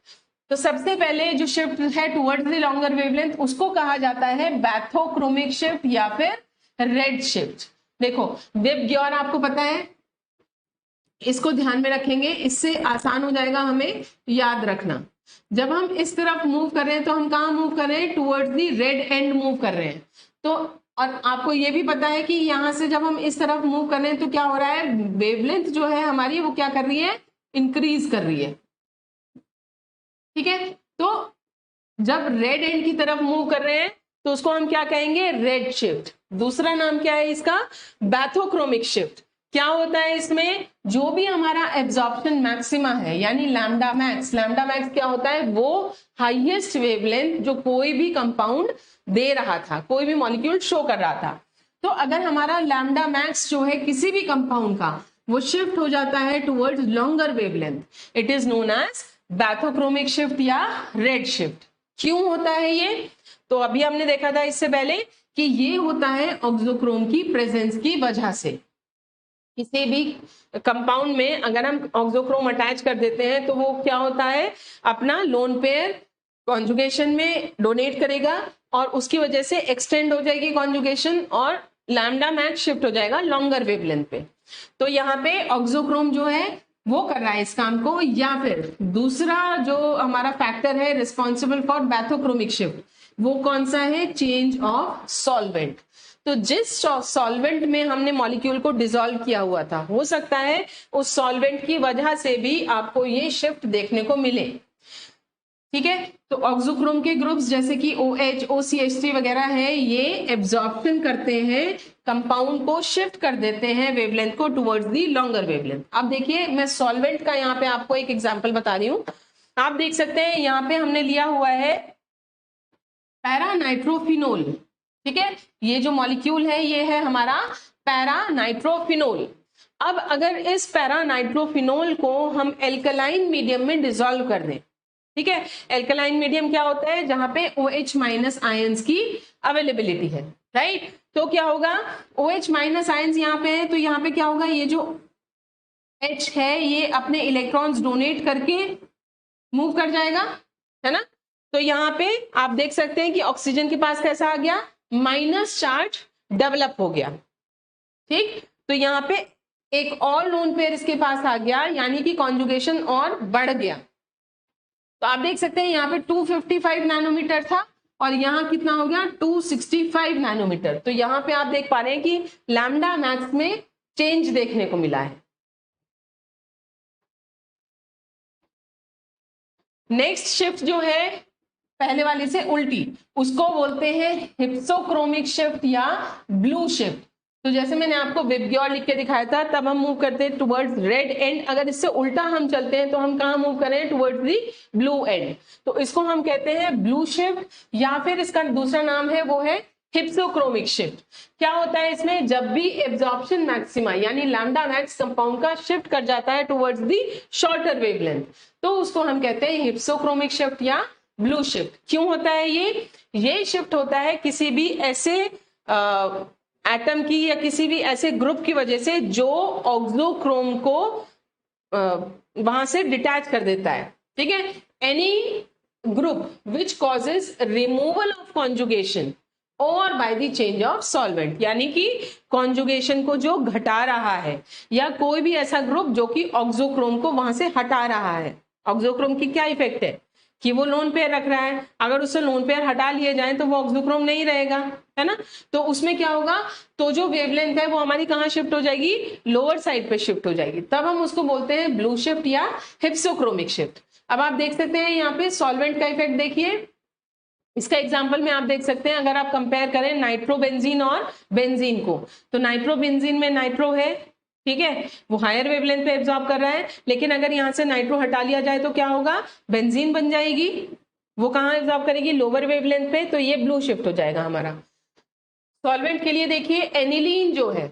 तो सबसे पहले जो शिफ्ट है टुवर्ड्स दी लॉन्गर वेवलेंथ उसको कहा जाता है बैथोक्रोमिक शिफ्ट या फिर रेड शिफ्ट। देखो वेब ग्योर आपको पता है, इसको ध्यान में रखेंगे, इससे आसान हो जाएगा हमें याद रखना। जब हम इस तरफ मूव कर रहे हैं तो हम कहाँ मूव कर रहे हैं, towards the red and move कर रहे हैं। तो और आपको ये भी पता है कि यहां से जब हम इस तरफ मूव कर रहे हैं तो क्या हो रहा है, वेवलेंथ जो है हमारी वो क्या कर रही है, इंक्रीज कर रही है। ठीक है, तो जब रेड एंड की तरफ मूव कर रहे हैं तो उसको हम क्या कहेंगे, रेड शिफ्ट। दूसरा नाम क्या है इसका, बैथोक्रोमिक शिफ्ट। क्या होता है इसमें, जो भी हमारा एब्जॉर्प्शन मैक्सिमा है यानी लैम्डा मैक्स, लैम्डा मैक्स क्या होता है, वो हाईएस्ट वेवलेंथ जो कोई भी कंपाउंड दे रहा था, कोई भी मॉलिक्यूल शो कर रहा था। तो अगर हमारा लैम्डा मैक्स जो है किसी भी कंपाउंड का वो शिफ्ट हो जाता है towards longer wavelength, it is known as bathochromic shift या रेड शिफ्ट। क्यों होता है ये, तो अभी हमने देखा था इससे पहले कि ये होता है ऑक्सोक्रोम की प्रेजेंस की वजह से। किसी भी कंपाउंड में अगर हम ऑक्सोक्रोम अटैच कर देते हैं तो वो क्या होता है, अपना लोन पेयर कॉन्जुगेशन में डोनेट करेगा और उसकी वजह से एक्सटेंड हो जाएगी कॉन्जुगेशन और लैम्डा मैक्स शिफ्ट हो जाएगा लॉन्गर वेवलेंथ पे। तो यहाँ पे ऑक्सोक्रोम जो है वो कर रहा है इस काम को, या फिर दूसरा जो हमारा फैक्टर है रिस्पॉन्सिबल फॉर बैथोक्रोमिक शिफ्ट, वो कौन सा है, चेंज ऑफ सॉल्वेंट। तो जिस सॉल्वेंट में हमने मॉलिक्यूल को डिसॉल्व किया हुआ था, हो सकता है उस सॉल्वेंट की वजह से भी आपको ये शिफ्ट देखने को मिले। ठीक है, तो ऑक्सोक्रोम के ग्रुप्स जैसे कि OH, OCH3 वगैरह है, ये एब्जॉर्प्शन करते हैं, कंपाउंड को शिफ्ट कर देते हैं वेवलेंथ को टुवर्ड्स दी लॉन्गर वेवलेंथ। अब देखिए मैं सॉल्वेंट का यहाँ पे आपको एक एग्जांपल बता रही हूँ। आप देख सकते हैं यहाँ पे हमने लिया हुआ है पैरानाइट्रोफिनोल। ठीक है, ये जो मॉलिक्यूल है ये है हमारा पैरानाइट्रोफिनोल। अब अगर इस पैरानाइट्रोफिनोल को हम एल्कलाइन मीडियम में डिसॉल्व कर दें, ठीक है, एल्कलाइन मीडियम क्या होता है, जहां पे OH माइनस आयंस की अवेलेबिलिटी है, राइट। तो क्या होगा, OH माइनस आयंस यहाँ पे है, तो यहाँ पे क्या होगा, ये जो H है ये अपने इलेक्ट्रॉन्स डोनेट करके मूव कर जाएगा, है ना। तो यहाँ पे आप देख सकते हैं कि ऑक्सीजन के पास कैसा आ गया, माइनस चार्ज डेवलप हो गया। ठीक, तो यहाँ पे एक और लोन पेयर इसके पास आ गया, यानी कि कॉन्जुगेशन और बढ़ गया। तो आप देख सकते हैं यहाँ पे 255 नैनोमीटर था और यहाँ कितना हो गया, 265 नैनोमीटर। तो यहाँ पे आप देख पा रहे हैं कि लैम्डा मैक्स में चेंज देखने को मिला है। नेक्स्ट शिफ्ट जो है पहले वाले से उल्टी, उसको बोलते हैं हिप्सोक्रोमिक शिफ्ट या ब्लू शिफ्ट। तो जैसे मैंने आपको विबग्योर लिख के दिखाया था, तब हम मूव करते हैं टुवर्ड्स रेड एंड, अगर इससे उल्टा हम चलते हैं तो हम कहाँ मूव करें, टुवर्ड्स दी ब्लू एंड। तो इसको हम कहते हैं ब्लू शिफ्ट, या फिर इसका दूसरा नाम है वो है हिप्सोक्रोमिक शिफ्ट। क्या होता है इसमें, जब भी एब्जॉर्प्शन मैक्सिमा यानी लैम्डा मैक्स कंपाउंड का शिफ्ट कर जाता है टुवर्ड्स दी शॉर्टर वेवलेंथ, तो उसको हम कहते हैं हिप्सोक्रोमिक शिफ्ट या ब्लू शिफ्ट। क्यों होता है ये शिफ्ट होता है किसी भी ऐसे एटम की या किसी भी ऐसे ग्रुप की वजह से जो ऑक्सोक्रोम को वहां से डिटैच कर देता है। ठीक है, any group which causes removal of conjugation और by the change of solvent, यानी कि कॉन्जुगेशन को जो घटा रहा है, या कोई भी ऐसा ग्रुप जो कि ऑक्सोक्रोम को वहां से हटा रहा है। ऑक्सोक्रोम की क्या इफेक्ट है कि वो लोन पेयर रख रहा है, अगर उससे लोन पेयर हटा लिए जाए तो वो ऑक्सोक्रोम नहीं रहेगा, है ना। तो उसमें क्या होगा, तो जो वेवलेंथ है वो हमारी कहाँ शिफ्ट हो जाएगी, लोअर साइड पे शिफ्ट हो जाएगी। तब हम उसको बोलते हैं ब्लू शिफ्ट या हिप्सोक्रोमिक शिफ्ट। अब आप देख सकते हैं यहाँ पे सॉल्वेंट का इफेक्ट देखिए, इसका एग्जांपल में आप देख सकते हैं, अगर आप कंपेयर करें नाइट्रोबेंजीन और बेंजीन को, तो नाइट्रोबेंजीन में नाइट्रो है, ठीक है, वो हायर वेवलेंथ पे एब्जॉर्ब कर रहा है, लेकिन अगर यहाँ से नाइट्रो हटा लिया जाए तो क्या होगा, बेंजीन बन जाएगी, वो कहाँ एब्जॉर्ब करेगी, लोअर वेवलेंथ पे, तो ये ब्लू शिफ्ट हो जाएगा हमारा। सॉल्वेंट के लिए देखिए एनिलीन जो है,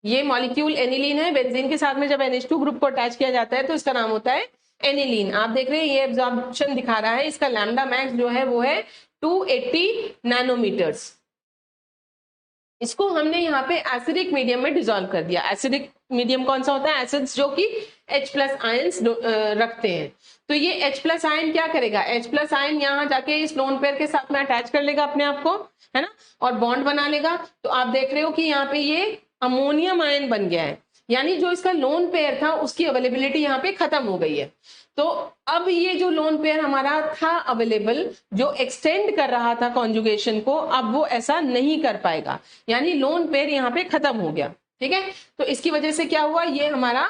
ये मॉलिक्यूल एनिलीन है, बेंजीन के साथ में जब NH2 ग्रुप को अटैच किया जाता है तो इसका नाम होता है एनिलीन। आप देख रहे हैं ये एब्जॉर्प्शन दिखा रहा है, इसका लैम्डा मैक्स जो है वो है 280 नैनोमीटर्स। इसको हमने यहाँ पे एसिडिक मीडियम में डिसॉल्व कर दिया। एसिडिक मीडियम कौन सा होता है, एसिड्स जो कि H+ आयंस रखते हैं। तो ये H+ आयन क्या करेगा, H+ आयन यहाँ जाके इस लोन पेयर के साथ में अटैच कर लेगा अपने आप को, है ना, और बॉन्ड बना लेगा। तो आप देख रहे हो कि यहाँ पे ये अमोनियम आयन बन गया है, यानी जो इसका लोन पेयर था उसकी अवेलेबिलिटी यहाँ पे खत्म हो गई है। तो अब ये जो लोन पेयर हमारा था अवेलेबल, जो एक्सटेंड कर रहा था कॉन्जुगेशन को, अब वो ऐसा नहीं कर पाएगा, यानी लोन पेयर यहाँ पे खत्म हो गया। ठीक है, तो इसकी वजह से क्या हुआ, ये हमारा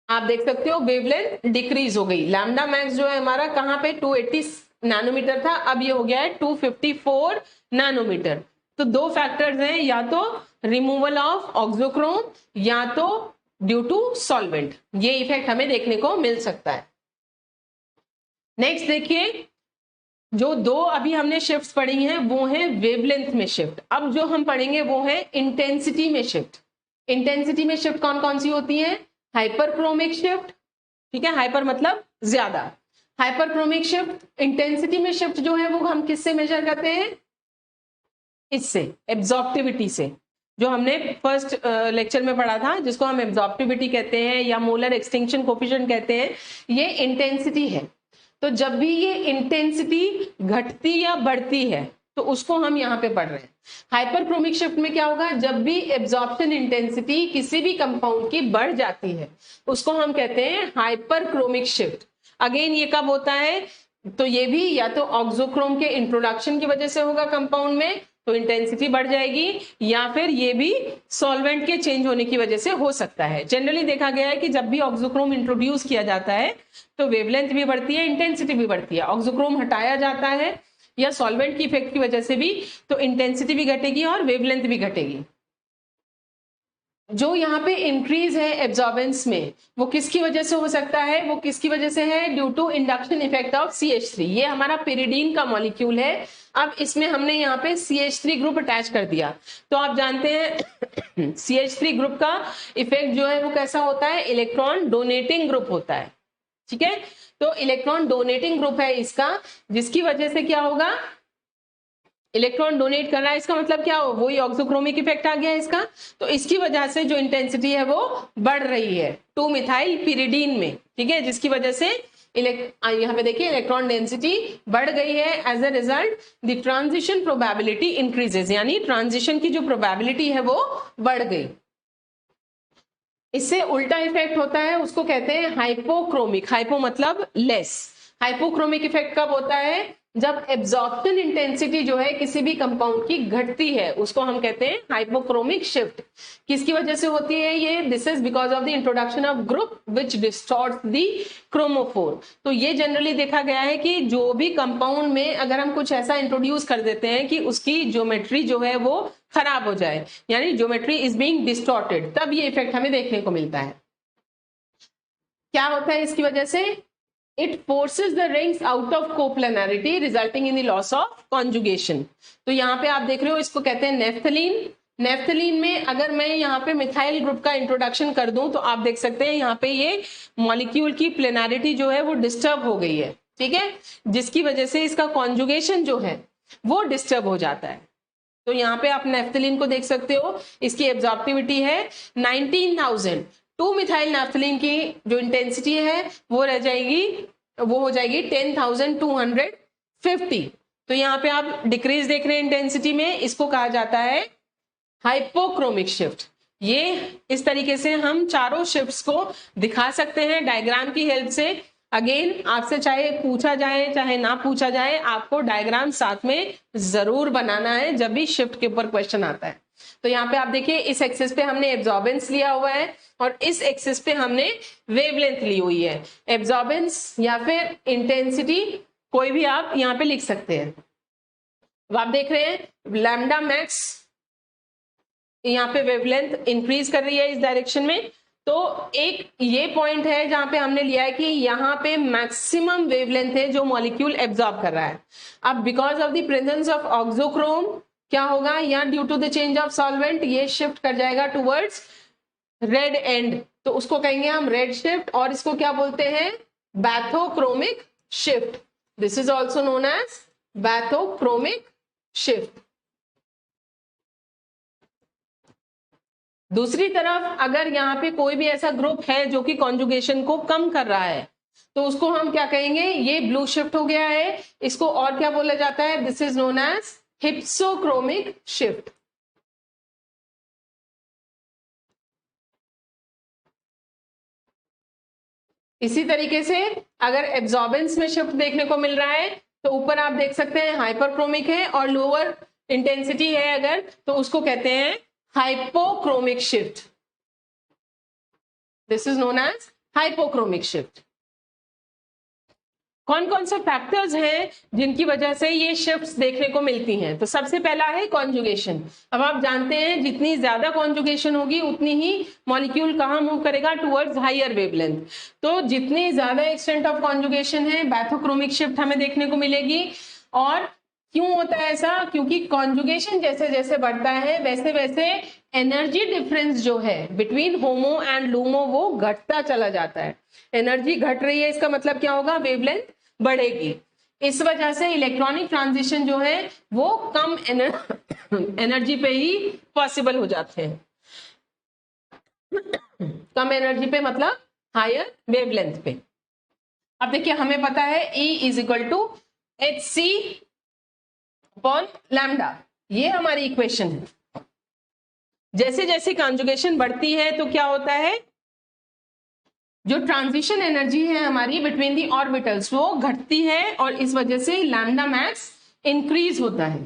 आप देख सकते हो वेवलेंथ डिक्रीज हो गई। लैम्डा मैक्स जो है हमारा कहाँ पे 280 नैनोमीटर था, अब ये हो गया है 254 नैनोमीटर। तो दो फैक्टर्स हैं, या तो रिमूवल ऑफ ऑक्सोक्रोम या तो ड्यू टू सॉल्वेंट, ये इफेक्ट हमें देखने को मिल सकता है। नेक्स्ट देखिए, जो दो अभी हमने शिफ्ट्स पढ़ी हैं वो हैं वेवलेंथ में शिफ्ट। अब जो हम पढ़ेंगे वो है इंटेंसिटी में शिफ्ट। इंटेंसिटी में शिफ्ट कौन कौन सी होती है, हाइपरक्रोमिक शिफ्ट, ठीक है, हाइपर मतलब ज्यादा, हाइपरक्रोमिक शिफ्ट। इंटेंसिटी में शिफ्ट जो है वो हम किससे मेजर करते हैं, इससे, एब्जॉर्प्टिविटी से, जो हमने फर्स्ट लेक्चर में पढ़ा था, जिसको हम एब्जॉर्प्टिविटी कहते हैं या मोलर एक्सटिंक्शन कोफिशिएंट कहते हैं, ये इंटेंसिटी है। तो जब भी ये इंटेंसिटी घटती या बढ़ती है, तो उसको हम यहाँ पे पढ़ रहे हैं। हाइपरक्रोमिक शिफ्ट में क्या होगा, जब भी एब्जॉर्प्शन इंटेंसिटी किसी भी कंपाउंड की बढ़ जाती है उसको हम कहते हैं हाइपरक्रोमिक शिफ्ट। अगेन ये कब होता है, तो ये भी या तो ऑक्सोक्रोम के इंट्रोडक्शन की वजह से होगा कंपाउंड में, तो इंटेंसिटी बढ़ जाएगी, या फिर ये भी सॉल्वेंट के चेंज होने की वजह से हो सकता है। जनरली देखा गया है कि जब भी ऑक्सोक्रोम इंट्रोड्यूस किया जाता है तो वेवलेंथ भी बढ़ती है, इंटेंसिटी भी बढ़ती है। ऑक्सोक्रोम हटाया जाता है या सॉल्वेंट की इफेक्ट की वजह से भी, तो इंटेंसिटी भी घटेगी और वेवलेंथ भी घटेगी। जो यहाँ पे इंक्रीज है एब्जॉर्बेंस में वो किसकी वजह से हो सकता है, वो किसकी वजह से है, due to induction effect of CH3। ये हमारा पिरिडीन का मॉलिक्यूल है। अब इसमें हमने यहाँ पे CH3 ग्रुप अटैच कर दिया, तो आप जानते हैं CH3 ग्रुप का इफेक्ट जो है वो कैसा होता है, इलेक्ट्रॉन डोनेटिंग ग्रुप होता है। ठीक है, तो इलेक्ट्रॉन डोनेटिंग ग्रुप है इसका, जिसकी वजह से क्या होगा, इलेक्ट्रॉन डोनेट कर रहा है, इसका मतलब क्या हो, वही ऑक्सोक्रोमिक इफेक्ट आ गया इसका। तो इसकी वजह से जो इंटेंसिटी है वो बढ़ रही है 2 मिथाइल पिरिडीन में। ठीक है, जिसकी वजह से यहाँ पे देखिए इलेक्ट्रॉन डेंसिटी बढ़ गई है। As a result the transition probability increases, यानी ट्रांजिशन की जो प्रोबेबिलिटी है वो बढ़ गई। इससे उल्टा इफेक्ट होता है, उसको कहते हैं हाइपोक्रोमिक। हाइपो मतलब लेस। हाइपोक्रोमिक इफेक्ट कब होता है, जब एब्जॉर्प्शन इंटेंसिटी जो है किसी भी कंपाउंड की घटती है, उसको हम कहते हैं हाइपोक्रोमिक शिफ्ट। किसकी वजह से होती है ये, this is because of the introduction of group which distorts the chromophore. तो ये जनरली देखा गया है कि जो भी कंपाउंड में अगर हम कुछ ऐसा इंट्रोड्यूस कर देते हैं कि उसकी ज्योमेट्री जो है वो खराब हो जाए, यानी ज्योमेट्री इज बीइंग डिस्टॉर्टेड, तब ये इफेक्ट हमें देखने को मिलता है। क्या होता है इसकी वजह से, it forces the rings out of coplanarity resulting in the loss of conjugation। तो यहाँ पे आप देख रहे हो इसको कहते हैं नेफ्थलीन। नेफ्थलीन में अगर मैं यहाँ पे मिथाइल ग्रुप का इंट्रोडक्शन कर दूं तो आप देख सकते हैं यहाँ पे ये मॉलिक्यूल की प्लेनारिटी जो है वो डिस्टर्ब हो गई है। ठीक है, जिसकी वजह से इसका कॉन्जुगेशन जो है वो डिस्टर्ब हो जाता है। तो यहाँ पे आप नेफ्थलीन को देख सकते हो, इसकी एब्जॉर्प्टिविटी है 19,000। 2 मिथाइल नेफ्थलीन की जो इंटेंसिटी है वो रह जाएगी, वो हो जाएगी 10,250। तो यहाँ पे आप डिक्रीज देख रहे हैं इंटेंसिटी में, इसको कहा जाता है हाइपोक्रोमिक शिफ्ट। ये इस तरीके से हम चारों शिफ्ट्स को दिखा सकते हैं डायग्राम की हेल्प से। अगेन आपसे चाहे पूछा जाए चाहे ना पूछा जाए, आपको डायग्राम साथ में जरूर बनाना है जब भी शिफ्ट के ऊपर क्वेश्चन आता है। तो यहाँ पे आप देखिए इस एक्सिस पे हमने एब्जॉर्बेंस लिया हुआ है और इस एक्सिस पे हमने वेवलेंथ ली हुई है। एब्जॉर्बेंस या फिर इंटेंसिटी कोई भी आप यहाँ पे लिख सकते हैं। अब आप देख रहे हैं लैम्डा मैक्स यहाँ पे वेवलेंथ इंक्रीज कर रही है इस डायरेक्शन में। तो एक ये पॉइंट है जहां पे हमने लिया है कि यहाँ पे मैक्सिमम वेवलेंथ है जो मॉलिक्यूल एब्जॉर्ब कर रहा है। अब because of the presence of auxochrome क्या होगा, या due to the change of solvent ये शिफ्ट कर जाएगा टुवर्ड्स रेड एंड, तो उसको कहेंगे हम रेड शिफ्ट, और इसको क्या बोलते हैं, bathochromic shift. This is also known as bathochromic shift. दूसरी तरफ अगर यहाँ पे कोई भी ऐसा ग्रुप है जो कि कॉन्जुगेशन को कम कर रहा है तो उसको हम क्या कहेंगे, ये ब्लू शिफ्ट हो गया है, इसको और क्या बोला जाता है, this is known as hypsochromic shift. इसी तरीके से अगर एब्जॉर्बेंस में शिफ्ट देखने को मिल रहा है तो ऊपर आप देख सकते हैं हाइपरक्रोमिक है और लोअर इंटेंसिटी है अगर, तो उसको कहते हैं hypochromic shift. This is known as hypochromic shift. कौन कौन से फैक्टर्स हैं जिनकी वजह से ये शिफ्ट्स देखने को मिलती हैं, तो सबसे पहला है कॉन्जुगेशन। अब आप जानते हैं जितनी ज्यादा कॉन्जुगेशन होगी उतनी ही मॉलिक्यूल कहाँ मूव करेगा, टुवर्ड्स हायर वेवलेंथ। तो जितनी ज्यादा एक्सटेंट ऑफ कॉन्जुगेशन है बैथोक्रोमिक शिफ्ट हमें देखने को मिलेगी। और क्यों होता है ऐसा, क्योंकि कॉन्जुगेशन जैसे जैसे बढ़ता है वैसे वैसे एनर्जी डिफरेंस जो है बिटवीन होमो एंड लूमो वो घटता चला जाता है। एनर्जी घट रही है इसका मतलब क्या होगा, वेवलेंथ बढ़ेगी। इस वजह से इलेक्ट्रॉनिक ट्रांजिशन जो है वो कम एनर्जी पे ही पॉसिबल हो जाते हैं। कम एनर्जी पे मतलब हायर वेवलेंथ पे। अब देखिए हमें पता है E is equal to HC upon lambda, ये हमारी इक्वेशन है। जैसे जैसे कॉन्जुगेशन बढ़ती है तो क्या होता है, जो ट्रांजिशन एनर्जी है हमारी बिटवीन दी ऑर्बिटल्स वो घटती है और इस वजह से लैम्डा मैक्स इंक्रीज होता है।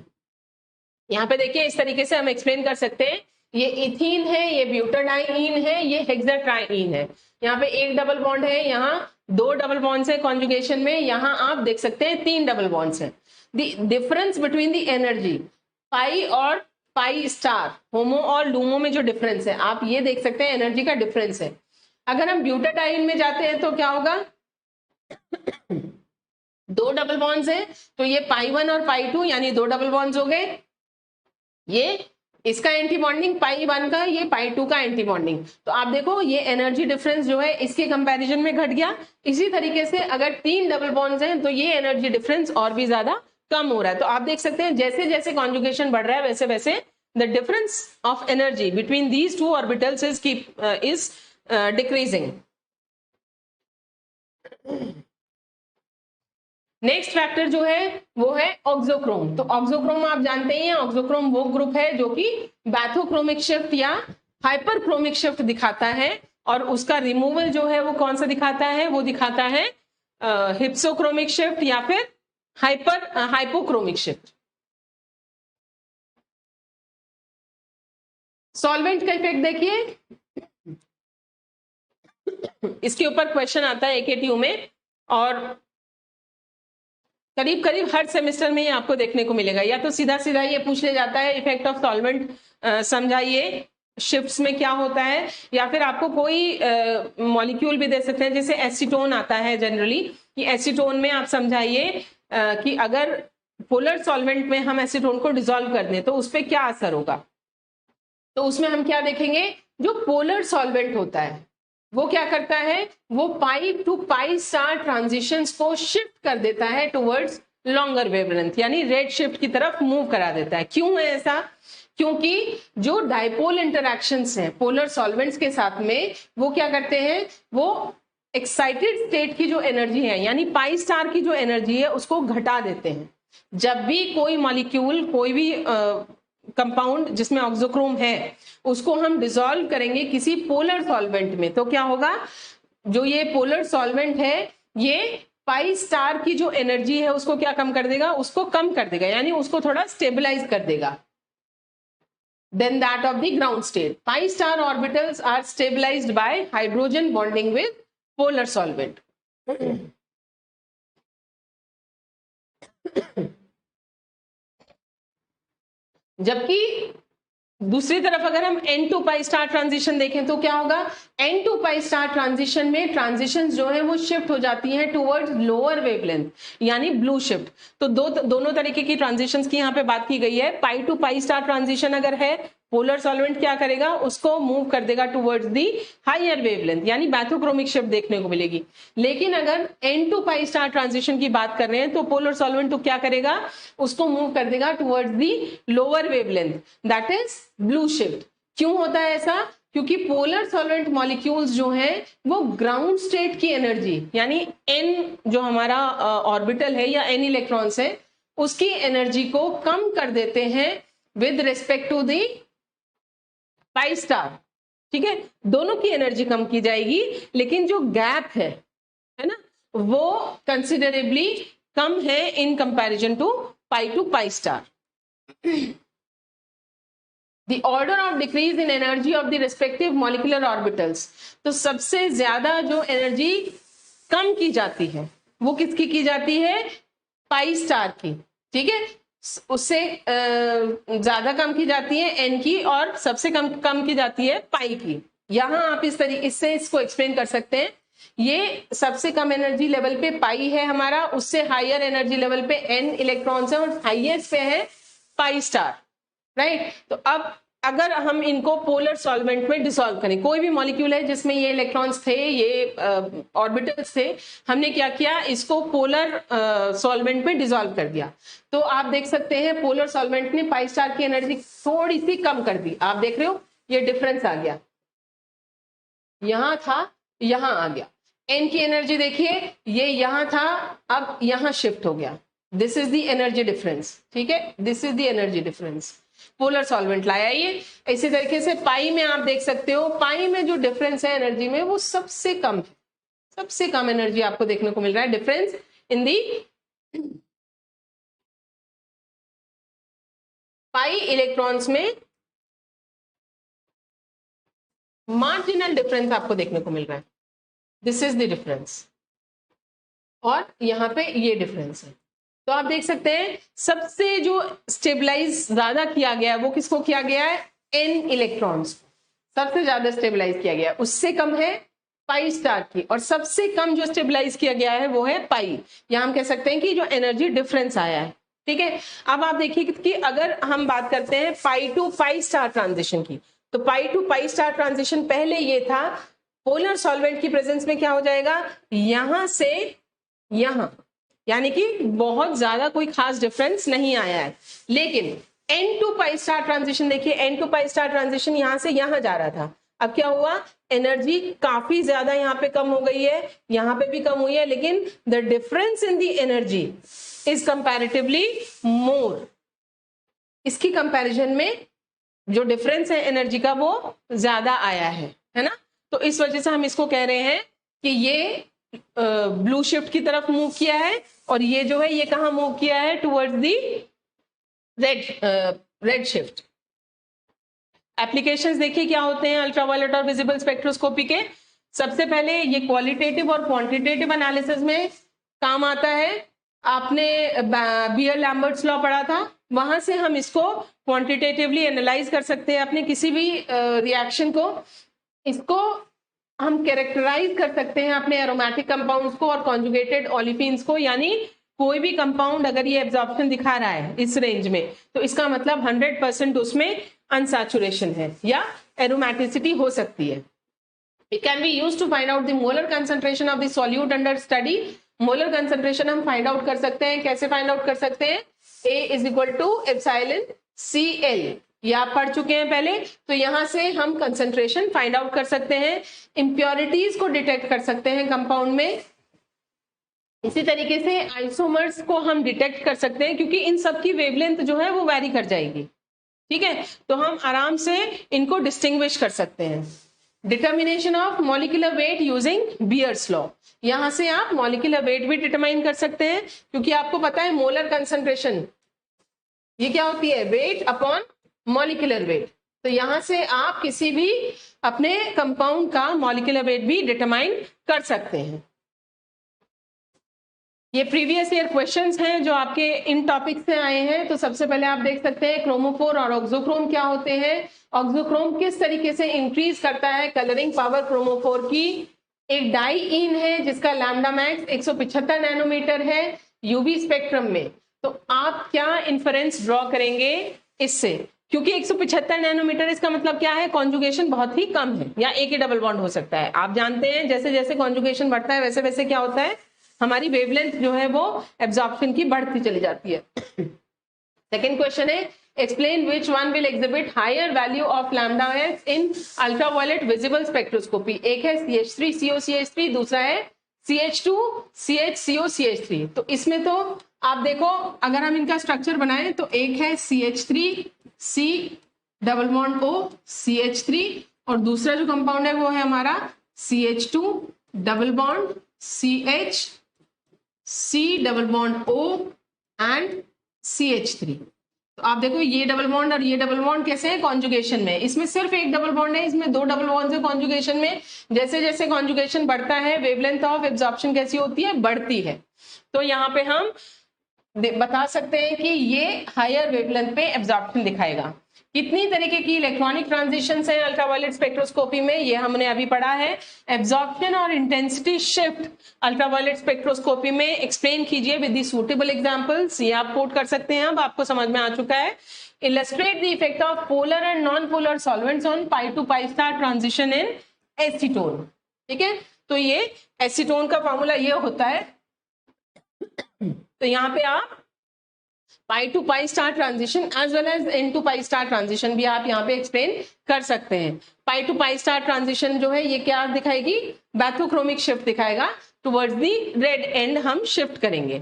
यहाँ पे देखिए इस तरीके से हम एक्सप्लेन कर सकते हैं, ये इथीन है, ये ब्यूटाडाइन है, ये हेक्साट्राइन है। यहाँ पे एक डबल बॉन्ड है, यहाँ दो डबल बॉन्ड्स है कॉन्जुगेशन में, यहाँ आप देख सकते हैं तीन डबल बॉन्ड्स है। The difference between the energy pi और पाई स्टार, होमो और लूमो में जो डिफरेंस है आप ये देख सकते हैं, एनर्जी का डिफरेंस है। अगर हम ब्यूटाडाइन में जाते हैं तो क्या होगा, दो डबल बॉन्ड्स हैं तो ये पाई 1 और पाई 2 यानी दो डबल बॉन्ड्स हो गए, ये इसका एंटी बॉन्डिंग पाई 1 का, ये पाई 2 का एंटी बॉन्डिंग। तो आप देखो ये एनर्जी डिफरेंस जो है इसके कंपैरिजन में घट गया। इसी तरीके से अगर तीन डबल बॉन्ड्स हैं तो ये एनर्जी डिफरेंस और भी ज्यादा कम हो रहा है। तो आप देख सकते हैं जैसे जैसे कॉन्जुगेशन बढ़ रहा है वैसे वैसे the difference of energy between these two orbitals is decreasing. Next factor जो है वो है ऑक्सोक्रोम। तो ऑक्सोक्रोम आप जानते ही हैं, ऑक्सोक्रोम वो ग्रुप है जो कि बैथोक्रोमिक शिफ्ट या हाइपरक्रोमिक शिफ्ट दिखाता है, और उसका रिमूवल जो है वो कौन सा दिखाता है, वो दिखाता है हिप्सोक्रोमिक शिफ्ट या फिर हाइपोक्रोमिक शिफ्ट। सॉल्वेंट का इफेक्ट देखिए, इसके ऊपर क्वेश्चन आता है एकेटीयू में, और करीब करीब हर सेमेस्टर में ये आपको देखने को मिलेगा। या तो सीधा सीधा ये पूछ ले जाता है इफेक्ट ऑफ सॉल्वेंट समझाइए शिफ्ट्स में क्या होता है, या फिर आपको कोई मॉलिक्यूल भी दे सकते हैं, जैसे एसीटोन आता है जनरली, कि एसीटोन में आप समझाइए कि अगर पोलर सॉल्वेंट में हम एसीटोन को डिसॉल्व कर दें तो उस पर क्या असर होगा। तो उसमें हम क्या देखेंगे, जो पोलर सॉल्वेंट होता है वो क्या करता है, वो पाई टू पाई स्टार ट्रांजिशंस को शिफ्ट कर देता है टुवर्ड्स लॉन्गर वेवलेंथ, यानी रेड शिफ्ट की तरफ मूव करा देता है। क्यों है ऐसा, क्योंकि जो डाइपोल इंटरैक्शंस हैं पोलर सॉल्वेंट्स के साथ में वो क्या करते हैं, वो एक्साइटेड स्टेट की जो एनर्जी है यानी पाई स्टार की जो एनर्जी है उसको घटा देते हैं। जब भी कोई मॉलिक्यूल, कोई भी कंपाउंड जिसमें ऑक्सोक्रोम है उसको हम डिसॉल्व करेंगे किसी पोलर सॉल्वेंट में, तो क्या होगा, जो ये पोलर सॉल्वेंट है ये पाई स्टार की जो एनर्जी है उसको क्या कम कर देगा, उसको कम कर देगा, यानी उसको थोड़ा स्टेबलाइज कर देगा than that of the ground state. Pi star orbitals are stabilized by hydrogen bonding with polar solvent. जबकि दूसरी तरफ अगर हम N2 पाई स्टार ट्रांजिशन देखें तो क्या होगा, N2 पाई स्टार ट्रांजिशन में ट्रांजिशंस जो है वो शिफ्ट हो जाती हैं टुवर्ड्स लोअर वेवलेंथ यानी ब्लू शिफ्ट। तो दोनों तरीके की ट्रांजिशंस की यहाँ पे बात की गई है। पाई टू पाई स्टार ट्रांजिशन अगर है, पोलर सॉल्वेंट क्या करेगा, उसको मूव कर देगा टुवर्ड्स दी हायर वेवलेंथ यानी बैथोक्रोमिक शिफ्ट देखने को मिलेगी। लेकिन अगर N2 पाई स्टार ट्रांजिशन की बात कर रहे हैं तो पोलर सॉल्वेंट तो क्या करेगा, उसको मूव कर देगा towards the lower wavelength that is blue shift. क्यों होता है ऐसा, क्योंकि पोलर सॉल्वेंट मॉलिक्यूल्स जो हैं वो ग्राउंड स्टेट की एनर्जी यानी n जो हमारा ऑर्बिटल है या n इलेक्ट्रॉन्स है उसकी एनर्जी को कम कर देते हैं with respect to the pi star. ठीक है, दोनों की एनर्जी कम की जाएगी लेकिन जो गैप है ना वो कंसिडरेबली कम है in comparison to pi star. The order of decrease in energy of the respective molecular orbitals, तो सबसे ज्यादा जो एनर्जी कम की जाती है वो किसकी की जाती है, पाई स्टार की। ठीक है, उससे ज्यादा कम की जाती है एन की और सबसे कम की जाती है पाई की। यहां आप इस तरीके से इसको एक्सप्लेन कर सकते हैं, ये सबसे कम एनर्जी लेवल पे पाई है हमारा, उससे हायर एनर्जी लेवल पे एन इलेक्ट्रॉन्स है और हाईएस्ट पे है पाई स्टार, राइट। तो अब अगर हम इनको पोलर सॉल्वेंट में डिसॉल्व करें, कोई भी मॉलिक्यूल है जिसमें ये इलेक्ट्रॉन्स थे, ये ऑर्बिटल्स थे, हमने क्या किया, इसको पोलर सॉल्वेंट में डिसॉल्व कर दिया। तो आप देख सकते हैं पोलर सॉल्वेंट ने पाई स्टार की एनर्जी थोड़ी सी कम कर दी। आप देख रहे हो ये डिफरेंस आ गया, यहां था यहां आ गया। एन की एनर्जी देखिए, ये यहां था अब यहां शिफ्ट हो गया। This is the energy difference, ठीक है, this is the energy difference. Polar solvent लाया ये। इसी तरीके से पाई में आप देख सकते हो, पाई में जो डिफरेंस है एनर्जी में वो सबसे कम है, सबसे कम एनर्जी आपको देखने को मिल रहा है difference in the pi electrons में मार्जिनल डिफरेंस आपको देखने को मिल रहा है, दिस इज द डिफरेंस, और यहां पे ये डिफरेंस है। तो आप देख सकते हैं सबसे जो स्टेबलाइज ज्यादा किया गया है वो किसको किया गया है, एन इलेक्ट्रॉन्स, सबसे ज्यादा स्टेबलाइज किया गया है, उससे कम है पाई स्टार की, और सबसे कम जो स्टेबलाइज किया गया है वो है पाई। यहां हम कह सकते हैं कि जो एनर्जी डिफरेंस आया है, ठीक है। अब आप देखिए कि अगर हम बात करते हैं pi to pi star transition की, तो पाई टू पाई स्टार ट्रांजिशन पहले ये था, पोलर सॉल्वेंट की प्रेजेंस में क्या हो जाएगा, यहां से यहां, यानी कि बहुत ज्यादा कोई खास डिफरेंस नहीं आया है। लेकिन n to pi star transition देखिए, n to pi star transition यहां से यहां जा रहा था, अब क्या हुआ, एनर्जी काफी ज्यादा यहाँ पे कम हो गई है, यहाँ पे भी कम हुई है, लेकिन the difference in the energy is comparatively more. इसकी कंपैरिजन में जो डिफरेंस है एनर्जी का वो ज्यादा आया है ना। तो इस वजह से हम इसको कह रहे हैं कि ये ब्लू शिफ्ट की तरफ मूव किया है, और ये जो है ये कहाँ मूव किया है, towards the red shift. Applications देखिए क्या होते हैं अल्ट्रावायलेट और विजिबल स्पेक्ट्रोस्कोपी के। सबसे पहले ये क्वालिटेटिव और क्वांटिटेटिव एनालिसिस में काम आता है। आपने बियर लैम्बर्ट्स लॉ पढ़ा था, वहां से हम इसको क्वांटिटेटिवली एनालाइज कर सकते हैं अपने किसी भी रिएक्शन को। इसको हम कैरेक्टराइज कर सकते हैं अपने एरोमेटिक कंपाउंड्स को और कॉन्जुगेटेड ओलिफिन्स को, यानी कोई भी कंपाउंड अगर ये एब्जॉर्प्शन दिखा रहा है इस रेंज में, तो इसका मतलब 100% उसमें अनसैचुरेशन है या एरोमेटिसिटी हो सकती है। It can be used to find out the molar concentration of the solute under study. Molar concentration हम फाइंड आउट कर सकते हैं, कैसे फाइंड आउट कर सकते हैं, A is equal to epsilon Cl, ये आप पढ़ चुके हैं पहले। तो यहां से हम कंसंट्रेशन फाइंड आउट कर सकते हैं, इंप्योरिटीज को डिटेक्ट कर सकते हैं कंपाउंड में। इसी तरीके से आइसोमर्स को हम डिटेक्ट कर सकते हैं, क्योंकि इन सब की वेवलेंथ जो है वो वैरी कर जाएगी, ठीक है। तो हम आराम से इनको डिस्टिंग्विश कर सकते हैं। Determination of molecular weight using bears law, यहां से आप मॉलिक्यूलर वेट भी डिटरमाइन कर सकते हैं, क्योंकि आपको पता है मोलर कंसंट्रेशन ये क्या होती है, वेट अपॉन मॉलिक्यूलर वेट। तो यहां से आप किसी भी अपने कंपाउंड का मॉलिक्यूलर वेट भी डिटरमाइन कर सकते हैं। ये प्रीवियस ईयर क्वेश्चंस हैं जो आपके इन टॉपिक से आए हैं। तो सबसे पहले आप देख सकते हैं क्रोमोफोर और ऑक्सोक्रोम क्या होते हैं, ऑक्सोक्रोम किस तरीके से इंक्रीज करता है कलरिंग पावर क्रोमोफोर की। एक डाई इन है जिसका लैम्डा मैक्स 175 नैनोमीटर है यूवी स्पेक्ट्रम में। तो आप क्या इन्फरेंस ड्रॉ करेंगे इससे, क्योंकि 175 नैनोमीटर इसका मतलब क्या है, कॉन्जुगेशन बहुत ही कम है या एक ही डबल बॉन्ड हो सकता है। आप जानते हैं जैसे जैसे कॉन्जुगेशन बढ़ता है वैसे वैसे क्या होता है, हमारी वेवलेंथ जो है वो एब्जॉर्प्शन की बढ़ती चली जाती है। सेकेंड क्वेश्चन है explain which one will exhibit higher value of lambda x in ultraviolet visible spectroscopy. एक है CH3 COCH3, दूसरा है CH2 CHCO CH3। तो इसमें तो आप देखो अगर हम इनका स्ट्रक्चर बनाएं तो एक है CH3 C double bond O CH3, और दूसरा जो कंपाउंड है वो है हमारा CH2 double bond CH C double bond O and CH3। तो आप देखो ये डबल बॉन्ड और ये डबल बॉन्ड कैसे है कॉन्जुगेशन में, इसमें सिर्फ एक डबल बॉन्ड है, इसमें दो डबल बॉन्ड है कॉन्जुगेशन में। जैसे जैसे कॉन्जुगेशन बढ़ता है वेवलेंथ ऑफ एब्जॉर्प्शन कैसी होती है, बढ़ती है। तो यहाँ पे हम बता सकते हैं कि ये हायर वेवलेंथ पे एब्जॉर्प्शन दिखाएगा। कितनी तरीके की इलेक्ट्रॉनिक ट्रांजिशंस हैं अल्ट्रावायलेट स्पेक्ट्रोस्कोपी में, ये हमने अभी पढ़ा है। एब्जॉर्प्शन और इंटेंसिटी शिफ्ट अल्ट्रावायलेट स्पेक्ट्रोस्कोपी में एक्सप्लेन कीजिए विद द सूटेबल एग्जांपल्स, ये आप कोट कर सकते हैं, अब आपको समझ में आ चुका है। Illustrate the effect of polar and non polar solvents on pi to pi star transition in acetone. ठीक है, तो ये एसीटोन का फॉर्मूला ये होता है। तो यहाँ पे आप pi to pi star transition as well as n to pi star transition भी आप यहाँ पे एक्सप्लेन कर सकते हैं। Pi to pi star transition जो है ये क्या दिखाएगी, बैथोक्रोमिक शिफ्ट दिखाएगा, टुवर्ड्स दी रेड एंड हम शिफ्ट करेंगे।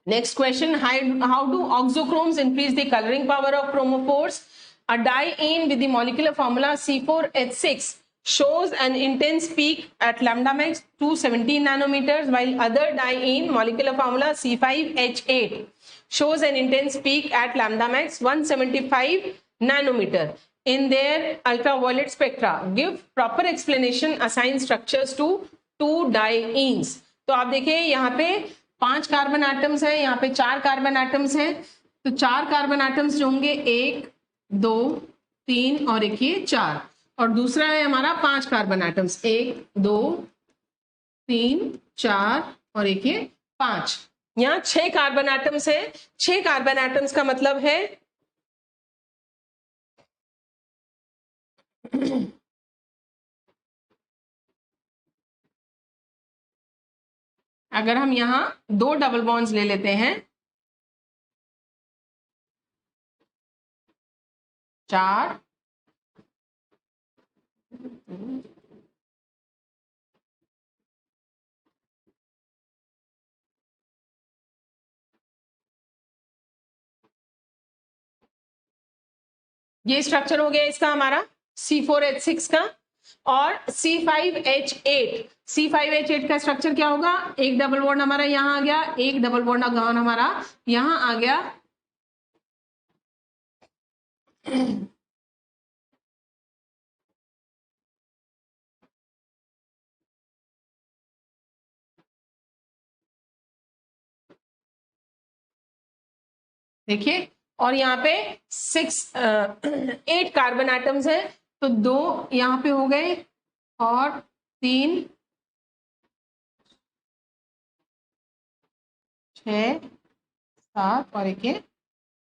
Next question, how do oxochromes increase the coloring power of chromophores? A diene with the molecular formula C4H6 shows an intense peak at lambda max 217 nanometers, while other diene molecular formula C5H8 shows an intense peak at lambda max 175 nanometer. In their ultraviolet spectra, give proper explanation, assign structures to two dienes. तो आप देखिए यहाँ पे 5 carbon atoms है, यहाँ पे 4 carbon atoms हैं, तो 4 कार्बन एटम्स जो होंगे 1 2 3 और एक ये 4, और दूसरा है हमारा 5 कार्बन एटम्स 1 2 3 4 और एक ये 5। यहाँ 6 कार्बन एटम्स है, 6 कार्बन एटम्स का मतलब है अगर हम यहाँ 2 डबल बॉन्ड्स ले लेते हैं, 4 ये स्ट्रक्चर हो गया इसका हमारा C4H6 का। और C5H8 का स्ट्रक्चर क्या होगा, एक डबल बॉन्ड हमारा यहाँ आ गया, एक डबल बॉन्ड हमारा यहाँ आ गया, देखिए, और यहाँ पे 8 कार्बन एटम्स है, तो 2 यहाँ पे हो गए और 3 6 7 और एक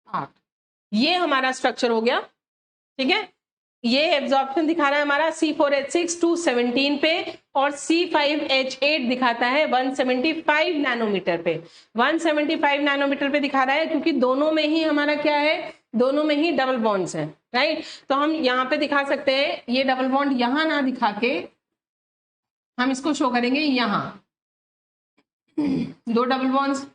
8, ये हमारा स्ट्रक्चर हो गया। ठीक है, ये एब्जॉर्प्शन दिखा रहा है हमारा C4H6 217 पे और C5H8 दिखाता है 175 नैनोमीटर पे। 175 नैनोमीटर पे दिखा रहा है क्योंकि दोनों में ही हमारा क्या है, दोनों में ही डबल बॉन्ड्स हैं, राइट। तो हम यहाँ पे दिखा सकते हैं, ये डबल बॉन्ड यहाँ ना दिखा के हम इसको शो करेंगे यहाँ 2 डबल बॉन्ड्स।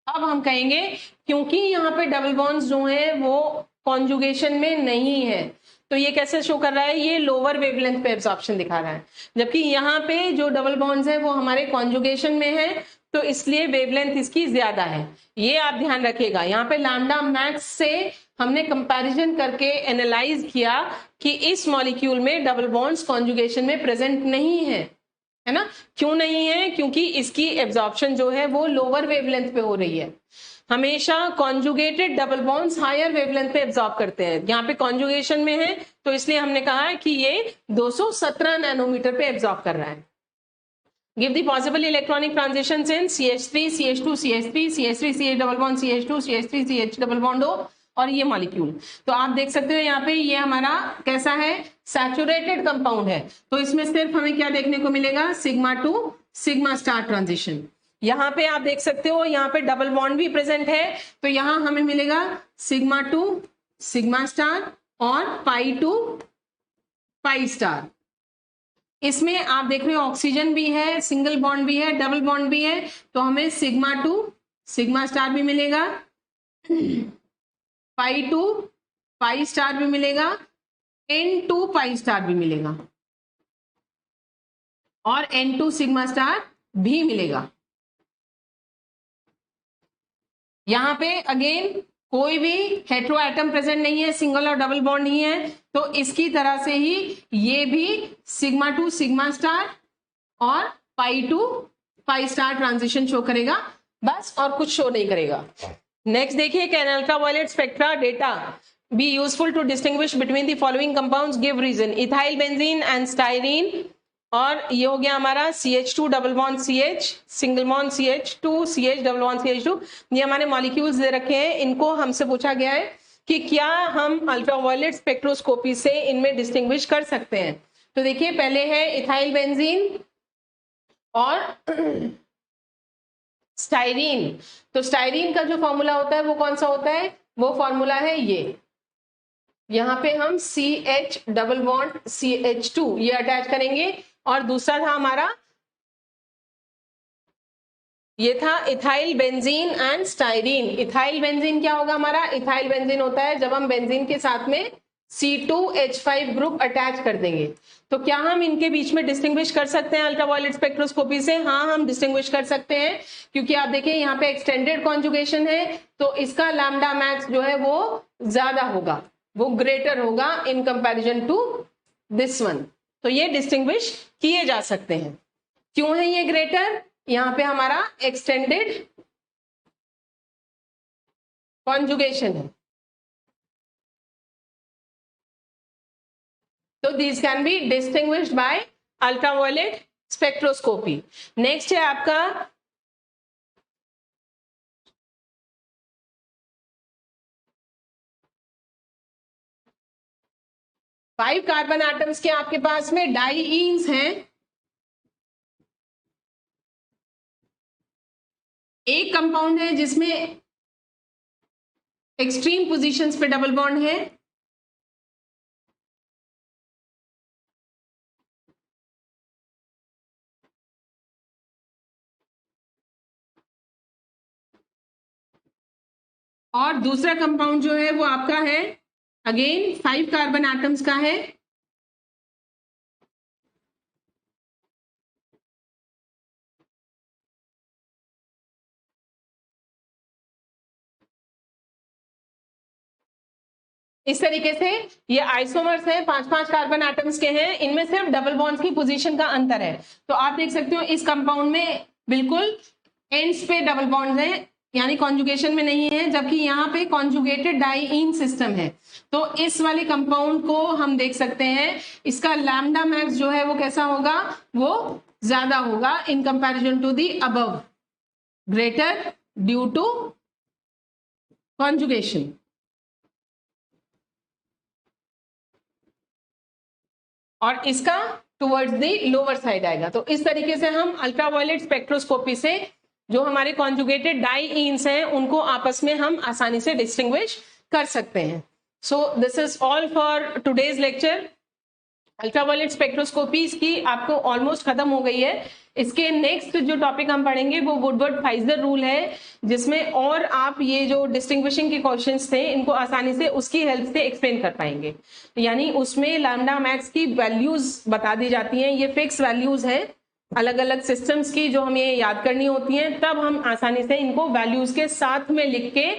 अब हम कहेंगे क्योंकि यहाँ पे डबल बॉन्ड्स जो है वो कॉन्जुगेशन में नहीं है, तो ये कैसे शो कर रहा है, ये लोअर वेवलेंथ पे एब्जॉर्प्शन दिखा रहा है, जबकि यहाँ पे जो डबल बॉन्ड्स है वो हमारे कॉन्जुगेशन में है, तो इसलिए वेवलेंथ इसकी ज्यादा है। ये आप ध्यान रखिएगा। यहाँ पे लैम्डा मैक्स से हमने कंपैरिजन करके एनालाइज किया कि इस मॉलिक्यूल में डबल बॉन्ड्स कॉन्जुगेशन में प्रेजेंट नहीं है ना। क्यों नहीं है, क्योंकि इसकी एब्जॉर्प्शन जो है वो लोअर वेवलेंथ पे हो रही है। हमेशा conjugated double bonds higher wavelength पे एब्जॉर्ब करते हैं, यहाँ पे कॉन्जुगेशन में है तो इसलिए हमने कहा कि ये 217 नैनोमीटर पे एब्जॉर्ब कर रहा है। Give the possible electronic transitions in CH3 CH2 CH3 CH3 CH double bond CH2 CH3 CH double bond O और ये मॉलिक्यूल। तो आप देख सकते हो यहाँ पे ये हमारा कैसा है, सैचुरेटेड कंपाउंड है, तो इसमें सिर्फ हमें क्या देखने को मिलेगा, sigma two sigma star transition. यहाँ पे आप देख सकते हो यहाँ पे डबल बॉन्ड भी प्रेजेंट है, तो यहाँ हमें मिलेगा सिग्मा टू सिग्मा स्टार और पाई टू पाई स्टार। इसमें आप देख रहे हो ऑक्सीजन भी है, सिंगल बॉन्ड भी है, डबल बॉन्ड भी है, तो हमें सिग्मा टू सिग्मा स्टार भी मिलेगा, पाई टू पाई स्टार भी मिलेगा, N2 पाई स्टार भी मिलेगा और N2 सिग्मा स्टार भी मिलेगा। यहाँ पे अगेन कोई भी हेटेरो एटम प्रेजेंट नहीं है, सिंगल और डबल बॉन्ड नहीं है, तो इसकी तरह से ही ये भी सिग्मा टू सिग्मा स्टार और pi to pi star transition show करेगा, बस और कुछ शो नहीं करेगा। नेक्स्ट देखिए, can ultraviolet spectra data be useful to distinguish between the following compounds, give reason. Ethyl benzene and styrene, और ये हो गया हमारा CH2 double bond CH single bond CH2 CH double bond CH2। ये हमारे मॉलिक्यूल्स दे रखे हैं, इनको हमसे पूछा गया है कि क्या हम अल्ट्रावायलेट स्पेक्ट्रोस्कोपी से इनमें डिस्टिंग्विश कर सकते हैं। तो देखिए, पहले है इथाइल बेंजीन और स्टाइरीन। तो स्टाइरीन का जो फॉर्मूला होता है वो कौन सा होता है, वो फॉर्मूला है ये, यहाँ पे हम CH डबल बॉन्ड CH2 ये अटैच करेंगे, और दूसरा था हमारा ये था ethyl benzene and styrene. Ethyl benzene क्या होगा हमारा? इथाइल बेंजीन होता है जब हम बेंजीन के साथ में C2H5 ग्रुप अटैच कर देंगे। तो क्या हम इनके बीच में डिस्टिंग्विश कर सकते हैं अल्ट्रावायलेट स्पेक्ट्रोस्कोपी से? हाँ, हम डिस्टिंग्विश कर सकते हैं, क्योंकि आप देखिए यहाँ पे एक्सटेंडेड कॉन्जुगेशन है, तो इसका लैम्डा मैक्स जो है वो ज्यादा होगा, वो ग्रेटर होगा in comparison to this one. तो ये डिस्टिंग्विश किए जा सकते हैं। क्यों है ये ग्रेटर? यहाँ पे हमारा एक्सटेंडेड कॉन्जुगेशन है, तो these can be distinguished by ultraviolet spectroscopy. Next है आपका फाइव कार्बन एटम्स के आपके पास में डाईईन्स हैं। एक कंपाउंड है जिसमें एक्सट्रीम पोजीशंस पे डबल बॉन्ड है, और दूसरा कंपाउंड जो है वो आपका है अगेन 5 कार्बन एटम्स का है। इस तरीके से ये आइसोमर्स हैं, 5-5 कार्बन एटम्स के हैं, इनमें सिर्फ डबल बॉन्ड्स की पोजीशन का अंतर है। तो आप देख सकते हो इस कंपाउंड में बिल्कुल एंड्स पे डबल बॉन्ड्स हैं, यानी कॉन्जुगेशन में नहीं है, जबकि यहाँ पे कॉन्जुगेटेड डाईईन सिस्टम है। तो इस वाले कंपाउंड को हम देख सकते हैं, इसका लैम्डा मैक्स जो है वो कैसा होगा? वो ज्यादा होगा in comparison to the above, greater due to conjugation. और इसका टुवर्ड्स द लोअर साइड आएगा। तो इस तरीके से हम अल्ट्रावायलेट स्पेक्ट्रोस्कोपी से जो हमारे कॉन्जुगेटेड डाईईन्स हैं उनको आपस में हम आसानी से डिस्टिंग्विश कर सकते हैं। So this is all for today's lecture. Ultraviolet spectroscopy की आपको ऑलमोस्ट खत्म हो गई है। इसके नेक्स्ट जो टॉपिक हम पढ़ेंगे वो वुडवर्ड-फाइजर रूल है, जिसमें और आप ये जो डिस्टिंग्विशिंग के क्वेश्चंस थे इनको आसानी से उसकी हेल्प से एक्सप्लेन कर पाएंगे। यानी उसमें लैम्डा मैक्स की वैल्यूज बता दी जाती हैं, ये फिक्स वैल्यूज है अलग अलग सिस्टम्स की जो हमें याद करनी होती हैं, तब हम आसानी से इनको वैल्यूज के साथ में लिख के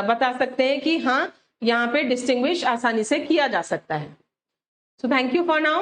बता सकते हैं कि हाँ यहाँ पे डिस्टिंग्विश आसानी से किया जा सकता है। So thank you for now.